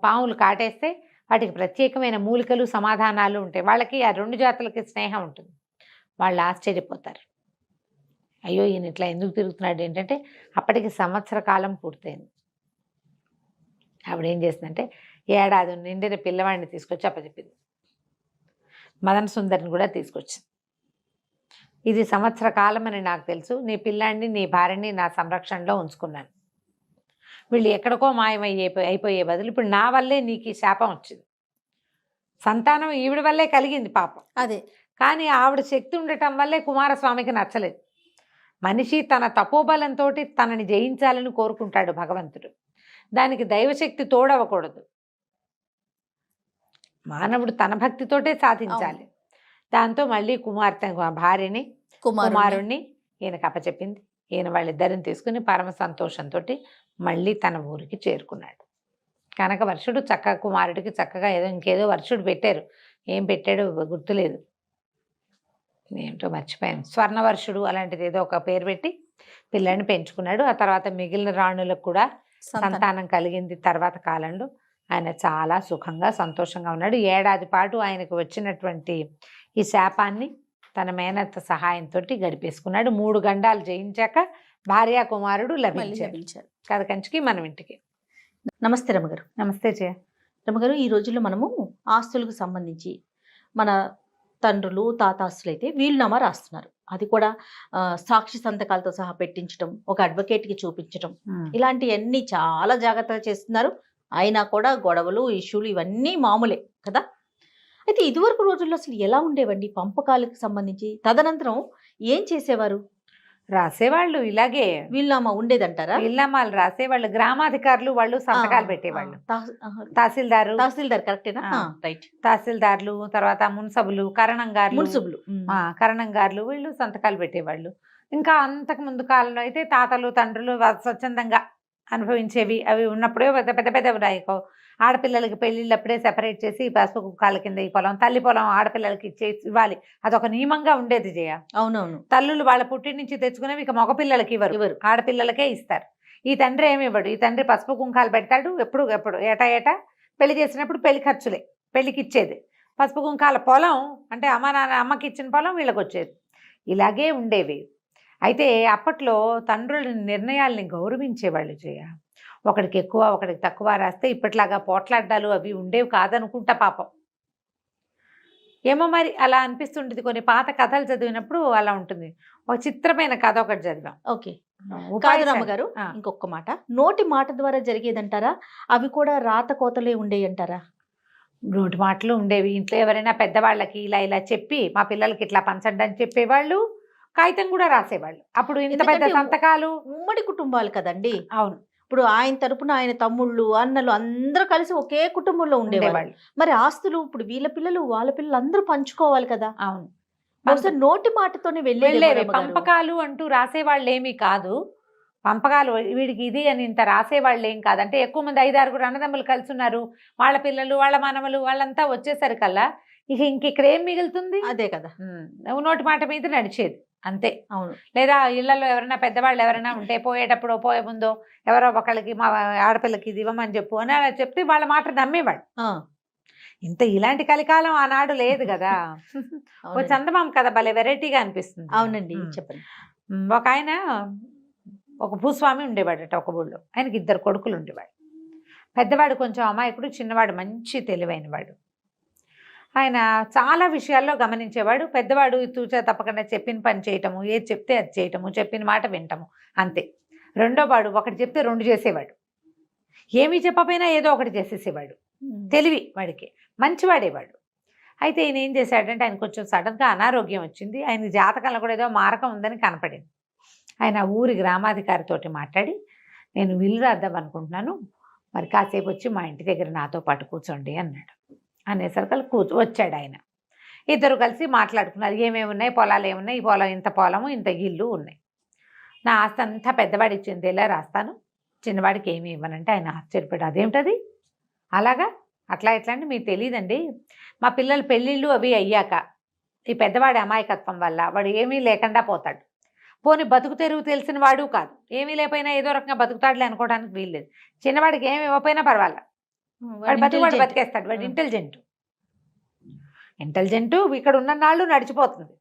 పాములు కాటేస్తే వాటికి ప్రత్యేకమైన మూలికలు సమాధానాలు ఉంటాయి. వాళ్ళకి ఆ 2 జాతులకి స్నేహం ఉంటుంది. వాళ్ళు ఆశ్చర్యపోతారు, అయ్యో ఈయన ఇట్లా ఎందుకు తిరుగుతున్నాడు ఏంటంటే అప్పటికి సంవత్సర కాలం పూర్తయింది. ఆవిడ ఏం చేసిందంటే ఏడాది నిండిన పిల్లవాడిని తీసుకొచ్చి అప్పచెప్పింది. మదన సుందరిని కూడా తీసుకొచ్చింది. ఇది సంవత్సర కాలం అని నాకు తెలుసు, నీ పిల్లాడిని నీ భార్యని నా సంరక్షణలో ఉంచుకున్నాను. వీళ్ళు ఎక్కడికో అయిపోయే బదులు ఇప్పుడు నా వల్లే నీకు ఈ శాపం వచ్చింది. సంతానం ఈవిడ వల్లే కలిగింది పాపం. అదే. కానీ ఆవిడ శక్తి ఉండటం వల్లే కుమారస్వామికి నచ్చలేదు. మనిషి తన తపోబలంతో తనని జయించాలని కోరుకుంటాడు భగవంతుడు. దానికి దైవశక్తి తోడవకూడదు. మానవుడు తన భక్తితోటే సాధించాలి. దాంతో మళ్ళీ భార్యని కుమారుణ్ణి ఈయనకు అప్పచెప్పింది. ఈయన వాళ్ళిద్దరిని తీసుకుని పరమ సంతోషంతో మళ్ళీ తన ఊరికి చేరుకున్నాడు. కనకవర్షుడు చక్కగా కుమారుడికి చక్కగా ఇంకేదో వర్షుడు పెట్టారు, ఏం పెట్టాడో గుర్తులేదు, ఏమిటో మర్చిపోయాను, స్వర్ణవర్షుడు అలాంటిది ఏదో ఒక పేరు పెట్టి పిల్లని పెంచుకున్నాడు. ఆ తర్వాత మిగిలిన రాణులకు కూడా సంతానం కలిగింది. తర్వాత కాలంలో ఆయన చాలా సుఖంగా సంతోషంగా ఉన్నాడు. ఏడాది పాటు ఆయనకు వచ్చినటువంటి ఈ శాపాన్ని తన మేనత్త సహాయంతో గడిపేసుకున్నాడు. 3 గండాలు జయించాక భార్యా కుమారుడు లభించారు. కథ కంచికి మనం ఇంటికి. నమస్తే రమగారు. నమస్తే జయ. రమగారు, ఈ రోజుల్లో మనము ఆస్తులకు సంబంధించి మన తండ్రులు తాతాస్తులు అయితే వీలునామా రాస్తున్నారు. అది కూడా సాక్షి సంతకాలతో సహా పెట్టించడం, ఒక అడ్వకేట్కి చూపించడం, ఇలాంటివన్నీ చాలా జాగ్రత్తగా చేస్తున్నారు. అయినా కూడా గొడవలు ఇష్యూలు ఇవన్నీ మామూలే కదా. అయితే ఇదివరకు రోజుల్లో అసలు ఎలా ఉండేవండి పంపకాలకు సంబంధించి? తదనంతరం ఏం చేసేవారు? రాసేవాళ్ళు ఇలాగే, వీలునామా ఉండేదంటారా? వీలునామాలు రాసేవాళ్ళు. గ్రామాధికారులు వాళ్ళు సంతకాలు పెట్టేవాళ్ళు. తహసీల్దార్ కరెక్టేనా? రైట్. తహసీల్దార్లు, తర్వాత మున్సబులు, కరణంగారులు వీళ్ళు సంతకాలు పెట్టేవాళ్ళు. ఇంకా అంతకు ముందు కాలంలో అయితే తాతలు తండ్రులు స్వచ్ఛందంగా అనుభవించేవి అవి ఉన్నప్పుడే పెద్ద పెద్ద ఆడపిల్లలకి పెళ్ళిళ్ళప్పుడే సెపరేట్ చేసి పసుపు కుక్కాల కింద ఈ పొలం, తల్లి పొలం ఆడపిల్లలకి ఇవ్వాలి. అదొక నియమంగా ఉండేది జయ. అవునవును. తల్లులు వాళ్ళ పుట్టి నుంచి తెచ్చుకునేవి ఇక మగపిల్లలకి ఇవ్వరు, ఆడపిల్లలకే ఇస్తారు. ఈ తండ్రి ఏమి ఇవ్వడు. ఈ తండ్రి పసుపు కుంకాలు పెడతాడు. ఎప్పుడు ఏటా పెళ్లి చేసినప్పుడు పెళ్లి ఖర్చులే, పెళ్లికి ఇచ్చేది. పసుపు కుంకాల పొలం అంటే అమ్మకి ఇచ్చిన పొలం వీళ్ళకి వచ్చేది. ఇలాగే ఉండేవి. అయితే అప్పట్లో తండ్రుల నిర్ణయాల్ని గౌరవించేవాళ్ళు జయ. ఒకడికి ఎక్కువ ఒకడికి తక్కువ రాస్తే ఇప్పట్లాగా పోట్లాడ్డాలు అవి ఉండేవి కాదనుకుంటా పాపం. ఏమో మరి అలా అనిపిస్తుంటుంది. కొన్ని పాత కథలు చదివినప్పుడు అలా ఉంటుంది. ఒక చిత్రమైన కథ ఒకటి చదివాం. ఓకే. గారు ఇంకొక మాట, నోటి మాట ద్వారా జరిగేదంటారా? అవి కూడా రాత కోతలే ఉండేవి అంటారా? నోటి మాటలు ఉండేవి. ఇంట్లో ఎవరైనా పెద్దవాళ్ళకి ఇలా చెప్పి మా పిల్లలకి ఇట్లా పంచండి అని చెప్పేవాళ్ళు. కాగితం కూడా రాసేవాళ్ళు. అప్పుడు ఇంత పెద్ద సంతకాలు, ఉమ్మడి కుటుంబాలు కదండి. అవును. ఇప్పుడు ఆయన తరపున ఆయన తమ్ముళ్ళు అన్నలు అందరూ కలిసి ఒకే కుటుంబంలో ఉండేవాళ్ళు. మరి ఆస్తులు ఇప్పుడు వీళ్ళ పిల్లలు వాళ్ళ పిల్లలు అందరూ పంచుకోవాలి కదా. అవును. నోటి మాటతోనే వెళ్ళేది. పంపకాలు అంటూ రాసేవాళ్ళు ఏమీ కాదు. పంపకాలు వీడికి ఇది అని ఇంత రాసేవాళ్ళు ఏం కాదంటే ఎక్కువ మంది 5-6 అన్నదమ్ములు కలిసి ఉన్నారు. వాళ్ళ పిల్లలు వాళ్ళ మనవలు వాళ్ళంతా వచ్చేసరికల్లా ఇక్కడ ఏం మిగులుతుంది? అదే కదా. నోటి మాట మీద నడిచేది అంతే. అవును. లేదా ఇళ్లలో ఎవరైనా పెద్దవాళ్ళు ఎవరైనా ఉంటే పోయేటప్పుడు పోయే ముందో ఎవరో ఒకళ్ళకి మా ఆడపిల్లకి ఇది ఇవ్వమని చెప్పు అని అలా చెప్తే వాళ్ళ మాట నమ్మేవాళ్ళు. ఇలాంటి కలికాలం ఆనాడు లేదు కదా. ఓ అవునండి. చందమామ కథ భలే వెరైటీగా అనిపిస్తుంది. అవునండి, చెప్పండి. ఒక ఆయన ఒక భూస్వామి ఉండేవాడట ఒక ఊళ్ళో. ఆయనకి 2 కొడుకులు ఉండేవాడు. పెద్దవాడు కొంచెం అమాయకుడు, చిన్నవాడు మంచి తెలివైనవాడు. ఆయన చాలా విషయాల్లో గమనించేవాడు. పెద్దవాడు తూచా తప్పకుండా చెప్పిన పని చేయటము, ఏది చెప్తే అది చేయటము, చెప్పిన మాట వింటము, అంతే. రెండో వాడు ఒకటి చెప్తే 2 చేసేవాడు. ఏమీ చెప్పపోయినా ఏదో ఒకటి చేసేసేవాడు. తెలివి వాడికి, మంచివాడేవాడు. అయితే ఈయన ఏం చేశాడంటే, ఆయన కొంచెం సడన్గా అనారోగ్యం వచ్చింది. ఆయన జాతకంలో కూడా ఏదో మారకం ఉందని కనపడింది. ఆయన ఊరి గ్రామాధికారితోటి మాట్లాడి, నేను విల్లు రాద్దాం అనుకుంటున్నాను, మరి కాసేపు వచ్చి మా ఇంటి దగ్గర నాతో పాటు కూర్చోండి అన్నాడు. అనేసరికి వచ్చాడు ఆయన. ఇద్దరు కలిసి మాట్లాడుకున్నారు. ఏమేమి ఉన్నాయి, పొలాలు ఏమున్నాయి, ఈ పొలం ఇంత పొలము, ఇంత ఇల్లు ఉన్నాయి, నా ఆస్తి అంతా పెద్దవాడి ఇచ్చింది ఇలా రాస్తాను, చిన్నవాడికి ఏమి ఇవ్వనంటే ఆయన ఆశ్చర్యపడ్డాడు. అదేమిటది అలాగా, అట్లా ఎట్లా అంటే మీకు తెలియదండి, మా పిల్లల పెళ్ళిళ్ళు అవి అయ్యాక ఈ పెద్దవాడి అమాయకత్వం వల్ల వాడు ఏమీ లేకుండా పోతాడు. పోనీ బతుకు తెరువు తెలిసిన వాడు కాదు, ఏమీ లేకపోయినా ఏదో రకంగా బతుకుతాడులే అనుకోవడానికి వీల్లేదు. చిన్నవాడికి ఏమి ఇవ్వకపోయినా పర్వాలేదు, వాడు బతుకువాడు బతికేస్తాడు. వాడు ఇంటెలిజెంటు ఇక్కడ ఉన్న నాళ్ళు నడిచిపోతుంది,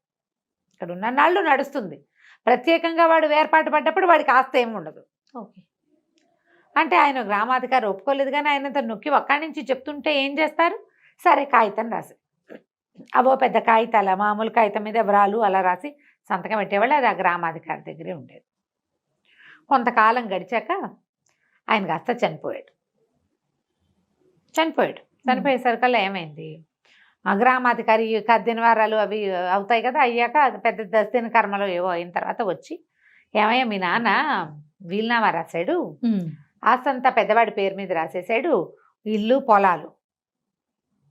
ఇక్కడ ఉన్న నాళ్ళు నడుస్తుంది. ప్రత్యేకంగా వాడు వేర్పాటు పడ్డప్పుడు వాడికి ఆస్తి ఏమి ఉండదు. ఓకే. అంటే ఆయన గ్రామాధికారి ఒప్పుకోలేదు, కానీ ఆయనంత నొక్కి ఒక్కడి నుంచి చెప్తుంటే ఏం చేస్తారు, సరే కాగితం రాసి, అవో పెద్ద కాగితాల మామూలు కాగితం మీద వివరాలు అలా రాసి సంతకం పెట్టేవాళ్ళు. అది ఆ గ్రామాధికారి దగ్గరే ఉండేది. కొంతకాలం గడిచాక ఆయన కాస్త చనిపోయాడు. చనిపోయేసరికల్లా ఏమైంది, ఆ గ్రామాధికారి కర్దినవారాలు అవి అవుతాయి కదా, అయ్యాక అది పెద్ద దస్తిన కర్మలో ఏవో అయిన తర్వాత వచ్చి, ఏమయ్యా మీ నాన్న వీలునామా రాశాడు, ఆస్తి అంతా పెద్దవాడి పేరు మీద రాసేసాడు, ఇల్లు పొలాలు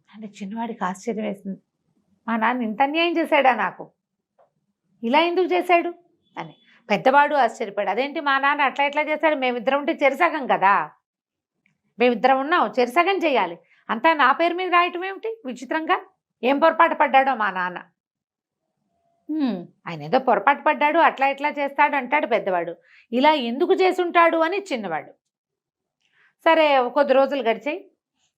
అంటే. చిన్నవాడికి ఆశ్చర్యం వేసింది, మా నాన్న ఇంత అన్యాయం చేశాడా నాకు, ఇలా ఎందుకు చేశాడు అని. పెద్దవాడు ఆశ్చర్యపడు, అదేంటి మా నాన్న అట్లా ఎట్లా చేశాడు, మేమిద్దరం ఉంటే చెరిసగం కదా, మేమిద్దరం ఉన్నాం, చెరిసగం చేయాలి, అంతా నా పేరు మీద రాయటం ఏమిటి విచిత్రంగా, ఏం పొరపాటు పడ్డాడో మా నాన్న, ఆయన ఏదో పొరపాటు పడ్డాడు, అట్లా ఎట్లా చేస్తాడు అంటాడు పెద్దవాడు, ఇలా ఎందుకు చేసుంటాడు అని చిన్నవాడు. సరే కొద్ది రోజులు గడిచాయి,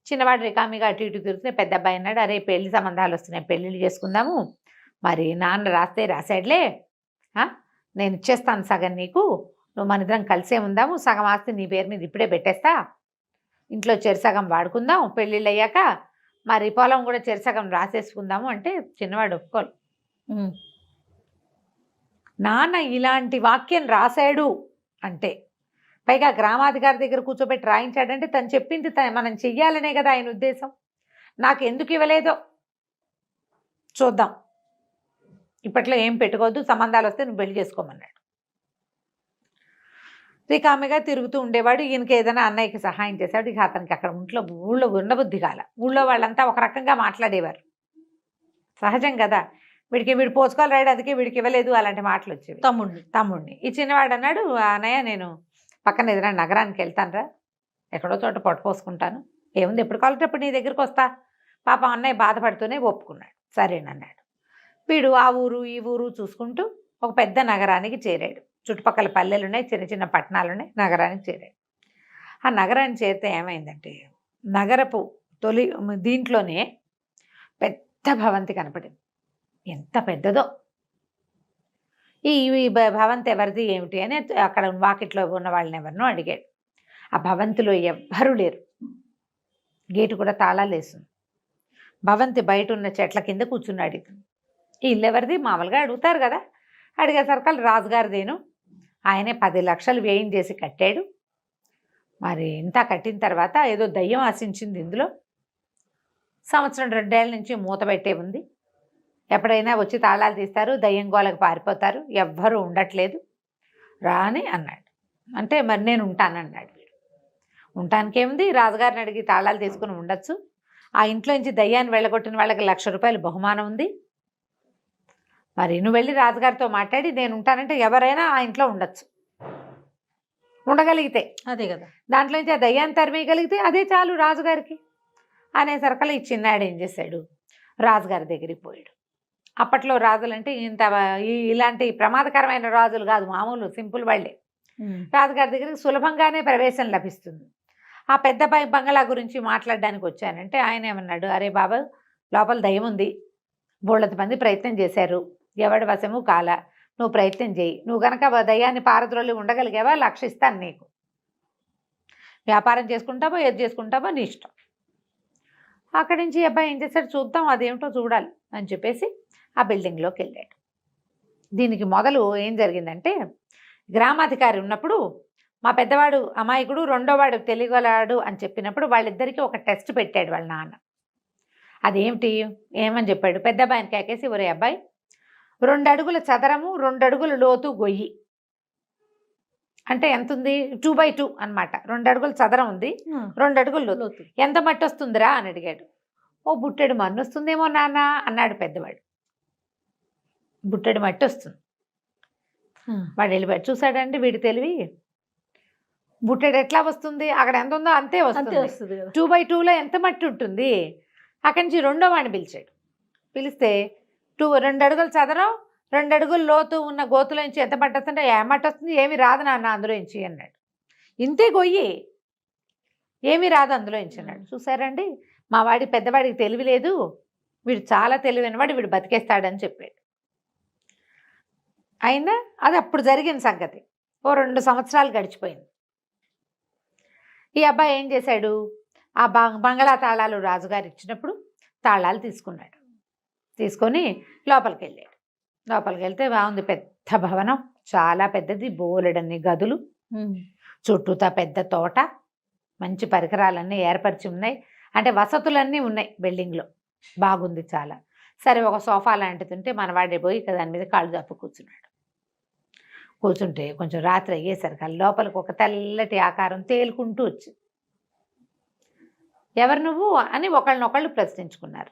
చిన్నవాడు రికామిగా అటు ఇటు తిరుగుతున్నాయి. పెద్ద అబ్బాయి అన్నాడు, అరే పెళ్లి సంబంధాలు వస్తున్నాయి, పెళ్ళిళ్ళు చేసుకుందాము, మరి నాన్న రాస్తే రాసాడులే, నేను ఇచ్చేస్తాను సగం నీకు, నువ్వు మన ఇద్దరం కలిసే ఉందాము, సగం ఆస్తి నీ పేరు మీద ఇప్పుడే పెట్టేస్తా, ఇంట్లో చెరిసగం వాడుకుందాం, పెళ్ళిళ్ళు అయ్యాక మరి పొలం కూడా చెరిసగం రాసేసుకుందాము అంటే చిన్నవాడు ఒప్పుకోలు. నాన్న ఇలాంటి వాక్యం రాశాడు అంటే, పైగా గ్రామాధికారి దగ్గర కూర్చోబెట్టి రాయించాడంటే తను చెప్పింది మనం చెయ్యాలనే కదా ఆయన ఉద్దేశం. నాకు ఎందుకు ఇవ్వలేదో చూద్దాం, ఇప్పట్లో ఏం పెట్టుకోవద్దు, సంబంధాలు వస్తే నువ్వు పెళ్లి చేసుకోమన్నాడు. రికామిగా తిరుగుతూ ఉండేవాడు. ఈయనకి ఏదైనా అన్నయ్యకి సహాయం చేశాడు. ఇక అతనికి అక్కడ ఊళ్ళో ఉండబుద్ధి కాల. ఊళ్ళో వాళ్ళంతా ఒక రకంగా మాట్లాడేవారు, సహజం కదా, వీడు పోసుకోవాలి రాయడు, అందుకే వీడికి ఇవ్వలేదు, అలాంటి మాటలు వచ్చేవి. తమ్ముడిని ఈ చిన్నవాడు అన్నాడు, అన్నయ్య నేను పక్కన ఏదైనా నగరానికి వెళ్తానురా, ఎక్కడో చోట పొట్టపోసుకుంటాను, ఏముంది ఎప్పుడు కావాలంటే అప్పుడు నీ దగ్గరికి వస్తా. పాపం అన్నయ్య బాధపడుతూనే ఒప్పుకున్నాడు. సరేనన్నాడు. వీడు ఆ ఊరు ఈ ఊరు చూసుకుంటూ ఒక పెద్ద నగరానికి చేరాడు. చుట్టుపక్కల పల్లెలు ఉన్నాయి, చిన్న చిన్న పట్టణాలు ఉన్నాయి, నగరానికి చేరాడు. ఆ నగరానికి చేరితే ఏమైందంటే, నగరపు దీంట్లోనే పెద్ద భవంతి కనపడింది. ఎంత పెద్దదో, ఈ భవంతి ఎవరిది ఏమిటి అని అక్కడ వాకిట్లో ఉన్న వాళ్ళని ఎవరినో అడిగాడు. ఆ భవంతిలో ఎవ్వరూ లేరు, గేటు కూడా తాళాలు వేస్తుంది. భవంతి బయట ఉన్న చెట్ల కింద కూర్చున్నాడు. ఈ ఇల్లు ఎవరిది మామూలుగా అడుగుతారు కదా, అడిగేసరికి రాజుగారిదేను, ఆయనే 10 లక్షలు వ్యయం చేసి కట్టాడు. మరి ఇంత కట్టిన తర్వాత ఏదో దయ్యం ఆశించింది ఇందులో, 1-2 ఏళ్ళ నుంచి మూత పెట్టే ఉంది, ఎప్పుడైనా వచ్చి తాళాలు తీస్తారు, దయ్యం గోలకు పారిపోతారు, ఎవ్వరూ ఉండట్లేదు రా అని అన్నాడు. అంటే మరి నేను ఉంటానన్నాడు. వీడు ఉండటానికేముంది, రాజుగారిని అడిగి తాళాలు తీసుకుని ఉండొచ్చు, ఆ ఇంట్లో నుంచి దయ్యాన్ని వెళ్ళగొట్టిన వాళ్ళకి 1,00,000 రూపాయలు బహుమానం ఉంది, మరి నువ్వు వెళ్ళి రాజుగారితో మాట్లాడి నేను ఉంటానంటే ఎవరైనా ఆ ఇంట్లో ఉండొచ్చు, ఉండగలిగితే అదే కదా, దాంట్లో నుంచి ఆ దయ్యాన్ని తరిమేయగలిగితే అదే చాలు రాజుగారికి అనేసరికల్లా ఈ చిన్నాడు ఏం చేశాడు, రాజుగారి దగ్గరికి పోయాడు. అప్పట్లో రాజులంటే ఇలాంటి ప్రమాదకరమైన రాజులు కాదు, మామూలు సింపుల్ వాళ్ళే. రాజుగారి దగ్గరికి సులభంగానే ప్రవేశం లభిస్తుంది. ఆ పెద్ద బంగళా గురించి మాట్లాడడానికి వచ్చానంటే ఆయన ఏమన్నాడు, అరే బాబా లోపల దయ్యం ఉంది, బోళ్ళంత మంది ప్రయత్నం చేశారు, ఎవడి వశము కాల, నువ్వు ప్రయత్నం చేయి, నువ్వు కనుక దయ్యాన్ని పారద్రోలి ఉండగలిగావా 1,00,000 ఇస్తాను నీకు, వ్యాపారం చేసుకుంటావో ఏది చేసుకుంటావో నీ ఇష్టం. అక్కడి నుంచి అబ్బాయి ఏం చేశాడు, చూద్దాం అదేమిటో చూడాలి అని చెప్పేసి ఆ బిల్డింగ్లోకి వెళ్ళాడు. దీనికి మొదలు ఏం జరిగిందంటే, గ్రామాధికారి ఉన్నప్పుడు మా పెద్దవాడు అమాయకుడు, రెండోవాడు తెలియగలాడు అని చెప్పినప్పుడు వాళ్ళిద్దరికీ ఒక టెస్ట్ పెట్టాడు వాళ్ళ నాన్న. అదేమిటి, ఏమని చెప్పాడు, పెద్ద అబ్బాయిని కేకేసి, ఒరే అబ్బాయి 2 అడుగుల చదరము 2 అడుగుల లోతు గొయ్యి, అంటే ఎంత ఉంది 2x2 అనమాట. 2 అడుగుల చదరం ఉంది, 2 అడుగులు లోతు, ఎంత మట్టి వస్తుందిరా అని అడిగాడు. ఓ బుట్టెడు మన్ను వస్తుందేమో నాన్న అన్నాడు పెద్దవాడు. బుట్టెడు మట్టి వస్తుంది. వాడు వెళ్ళిపోయాడు. చూసాడండి వీడి తెలివి, బుట్టెడు ఎట్లా వస్తుంది, అక్కడ ఎంత ఉందో అంతే వస్తుంది. 2x2లో ఎంత మట్టి ఉంటుంది. అక్కడి నుంచి రెండో వాడిని పిలిచాడు. పిలిస్తే 2 అడుగుల చదరం 2 అడుగుల లోతు ఉన్న గోతులో నుంచి ఎంత మట్టి వస్తుంటే, ఏమట్టి వస్తుంది, ఏమి రాదు నాన్న అందులో నుంచి అన్నాడు. ఇంతే గొయ్యి, ఏమీ రాదు అందులో నుంచి అన్నాడు. చూసారండి మా వాడి పెద్దవాడికి తెలివి లేదు, వీడు చాలా తెలివైన వాడు, వీడు బతికేస్తాడని చెప్పాడు. అయినా అది అప్పుడు జరిగిన సంగతి. ఓ 2 సంవత్సరాలు గడిచిపోయింది. ఈ అబ్బాయి ఏం చేశాడు, ఆ బంగళా తాళాలు రాజుగారు ఇచ్చినప్పుడు తాళాలు తీసుకున్నాడు. తీసుకొని లోపలికి వెళ్ళాడు. లోపలికి వెళ్తే బాగుంది, పెద్ద భవనం, చాలా పెద్దది, బోలెడన్ని గదులు, చుట్టూతా పెద్ద తోట, మంచి పరికరాలన్నీ ఏర్పరిచి ఉన్నాయి, అంటే వసతులన్నీ ఉన్నాయి బిల్డింగ్లో, బాగుంది చాలా. సరే ఒక సోఫా లాంటిది ఉంటే మనవాడే పోయి దాని మీద కాళ్ళు తప్పు కూర్చున్నాడు. కూర్చుంటే కొంచెం రాత్రి అయ్యేసరికి లోపలికి ఒక తెల్లటి ఆకారం తేలుకుంటూ వచ్చింది. ఎవరు నువ్వు అని ఒకళ్ళనొకళ్ళు ప్రశ్నించుకున్నారు.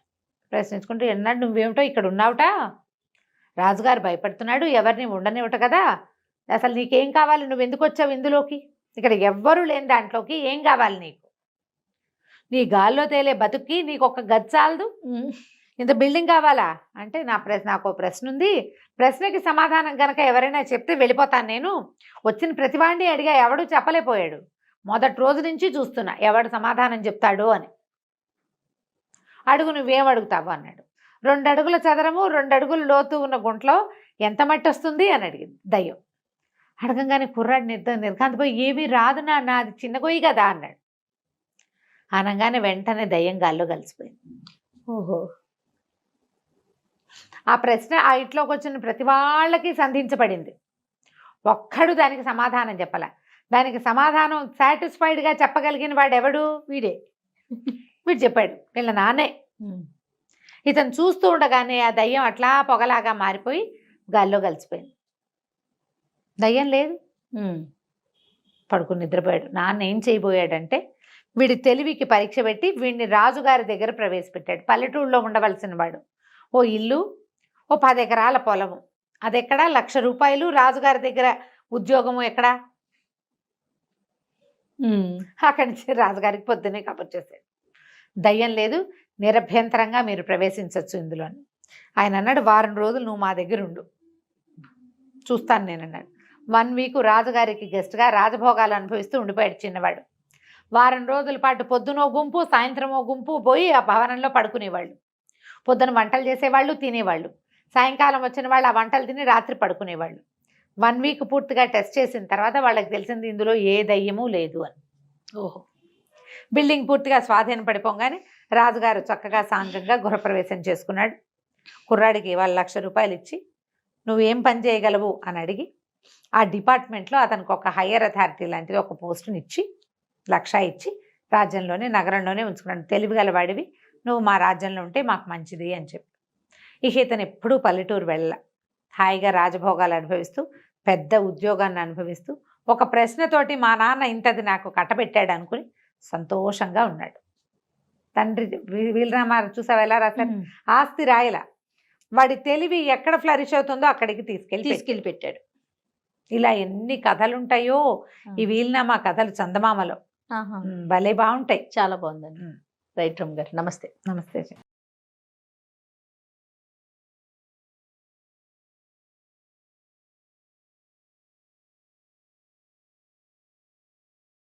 ప్రశ్నించుకుంటూ, ఎన్నాడు నువ్వేమిటో ఇక్కడ ఉన్నావుట, రాజుగారు భయపడుతున్నాడు, ఎవరిని ఉండనివ్వట కదా, అసలు నీకేం కావాలి, నువ్వు ఎందుకు వచ్చావు ఇందులోకి, ఇక్కడ ఎవ్వరూ లేని దాంట్లోకి ఏం కావాలి నీకు, నీ గాల్లో తేలే బతుక్కి నీకు ఒక గది చాలదు, ఇంత బిల్డింగ్ కావాలా అంటే, నాకు ప్రశ్న ఉంది, ప్రశ్నకి సమాధానం కనుక ఎవరైనా చెప్తే వెళ్ళిపోతాను నేను, వచ్చిన ప్రతివాడిని అడిగా ఎవడూ చెప్పలేకపోయాడు, మొదటి రోజు నుంచి చూస్తున్నా ఎవడు సమాధానం చెప్తాడు అని, అడుగు నువ్వేం అడుగుతావు అన్నాడు. 2 అడుగుల చదరము 2 అడుగుల లోతు ఉన్న గుంట్లో ఎంత మట్టి వస్తుంది అని అడిగింది దయ్యం. అడగంగానే కుర్రాడు నిర్ఘాంతపోయి, ఏమీ రాదు నాన్న, అది చిన్న గొయ్యి కదా అన్నాడు. అనగానే వెంటనే దయ్యం గాల్లో కలిసిపోయింది. ఓహో, ఆ ప్రశ్న ఆ ఇంట్లోకి వచ్చిన ప్రతి వాళ్ళకి సంధించబడింది. ఒక్కడు దానికి సమాధానం చెప్పాల. దానికి సమాధానం సాటిస్ఫైడ్గా చెప్పగలిగిన వాడు ఎవడు, వీడే. వీడు చెప్పాడు, వీళ్ళ నాన్నే. ఇతను చూస్తూ ఉండగానే ఆ దయ్యం అట్లా పొగలాగా మారిపోయి గాల్లో కలిసిపోయింది. దయ్యం లేదు, పడుకుని నిద్రపోయాడు. నాన్న ఏం చేయబోయాడంటే, వీడి తెలివికి పరీక్ష పెట్టి వీడిని రాజుగారి దగ్గర ప్రవేశపెట్టాడు. పల్లెటూరులో ఉండవలసిన వాడు, ఓ ఇల్లు, ఓ 10 ఎకరాల పొలము, అది ఎక్కడా 1,00,000 రూపాయలు, రాజుగారి దగ్గర ఉద్యోగము ఎక్కడా. అక్కడి నుంచి రాజుగారికి పొద్దున్నే కబుర్ చేశాడు, దయ్యం లేదు, నిరభ్యంతరంగా మీరు ప్రవేశించవచ్చు ఇందులో అని. ఆయన అన్నాడు, వారం రోజులు నువ్వు మా దగ్గర ఉండు, చూస్తాను నేను అన్నాడు. 1 వీక్ రాజుగారికి గెస్ట్గా రాజభోగాలు అనుభవిస్తూ ఉండిపోయాడు చిన్నవాడు. వారం రోజుల పాటు పొద్దునో గుంపు సాయంత్రమో గుంపు పోయి ఆ భవనంలో పడుకునేవాళ్ళు. పొద్దున వంటలు చేసేవాళ్ళు, తినేవాళ్ళు. సాయంకాలం వచ్చిన వాళ్ళు ఆ వంటలు తిని రాత్రి పడుకునేవాళ్ళు. 1 వీక్ పూర్తిగా టెస్ట్ చేసిన తర్వాత వాళ్ళకి తెలిసింది ఇందులో ఏ దయ్యమూ లేదు అని. ఓహో. బిల్డింగ్ పూర్తిగా స్వాధీనం పడిపోగానే రాజుగారు చక్కగా సాంగంగా గృహప్రవేశం చేసుకున్నాడు. కుర్రాడికి ఇవాళ 1,00,000 రూపాయలు ఇచ్చి నువ్వేం పని చేయగలవు అని అడిగి ఆ డిపార్ట్మెంట్లో అతనికి ఒక హయ్యర్ అథారిటీ లాంటిది ఒక పోస్టుని ఇచ్చి 1,00,000 ఇచ్చి రాజ్యంలోనే నగరంలోనే ఉంచుకున్నాడు. తెలివిగల వాడివి, నువ్వు మా రాజ్యంలో ఉంటే మాకు మంచిది అని చెప్పి. ఇక ఇతను ఎప్పుడూ పల్లెటూరు వెళ్ళ, హాయిగా రాజభోగాలు అనుభవిస్తూ పెద్ద ఉద్యోగాన్ని అనుభవిస్తూ ఒక ప్రశ్నతోటి మా నాన్న ఇంతది నాకు కట్టబెట్టాడు అనుకుని సంతోషంగా ఉన్నాడు. తండ్రి వీలరామారావు చూసావు ఎలా రాశారు, ఆస్తి రాయల, వాడి తెలివి ఎక్కడ ఫ్లరిష్ అవుతుందో అక్కడికి తీసుకెళ్ళి పెట్టాడు. ఇలా ఎన్ని కథలు ఉంటాయో ఈ వీలునామా కథలు చందమామలో, భలే బాగుంటాయి. చాలా బాగుందండి. రైట్ రమ్ గారు, నమస్తే. నమస్తే.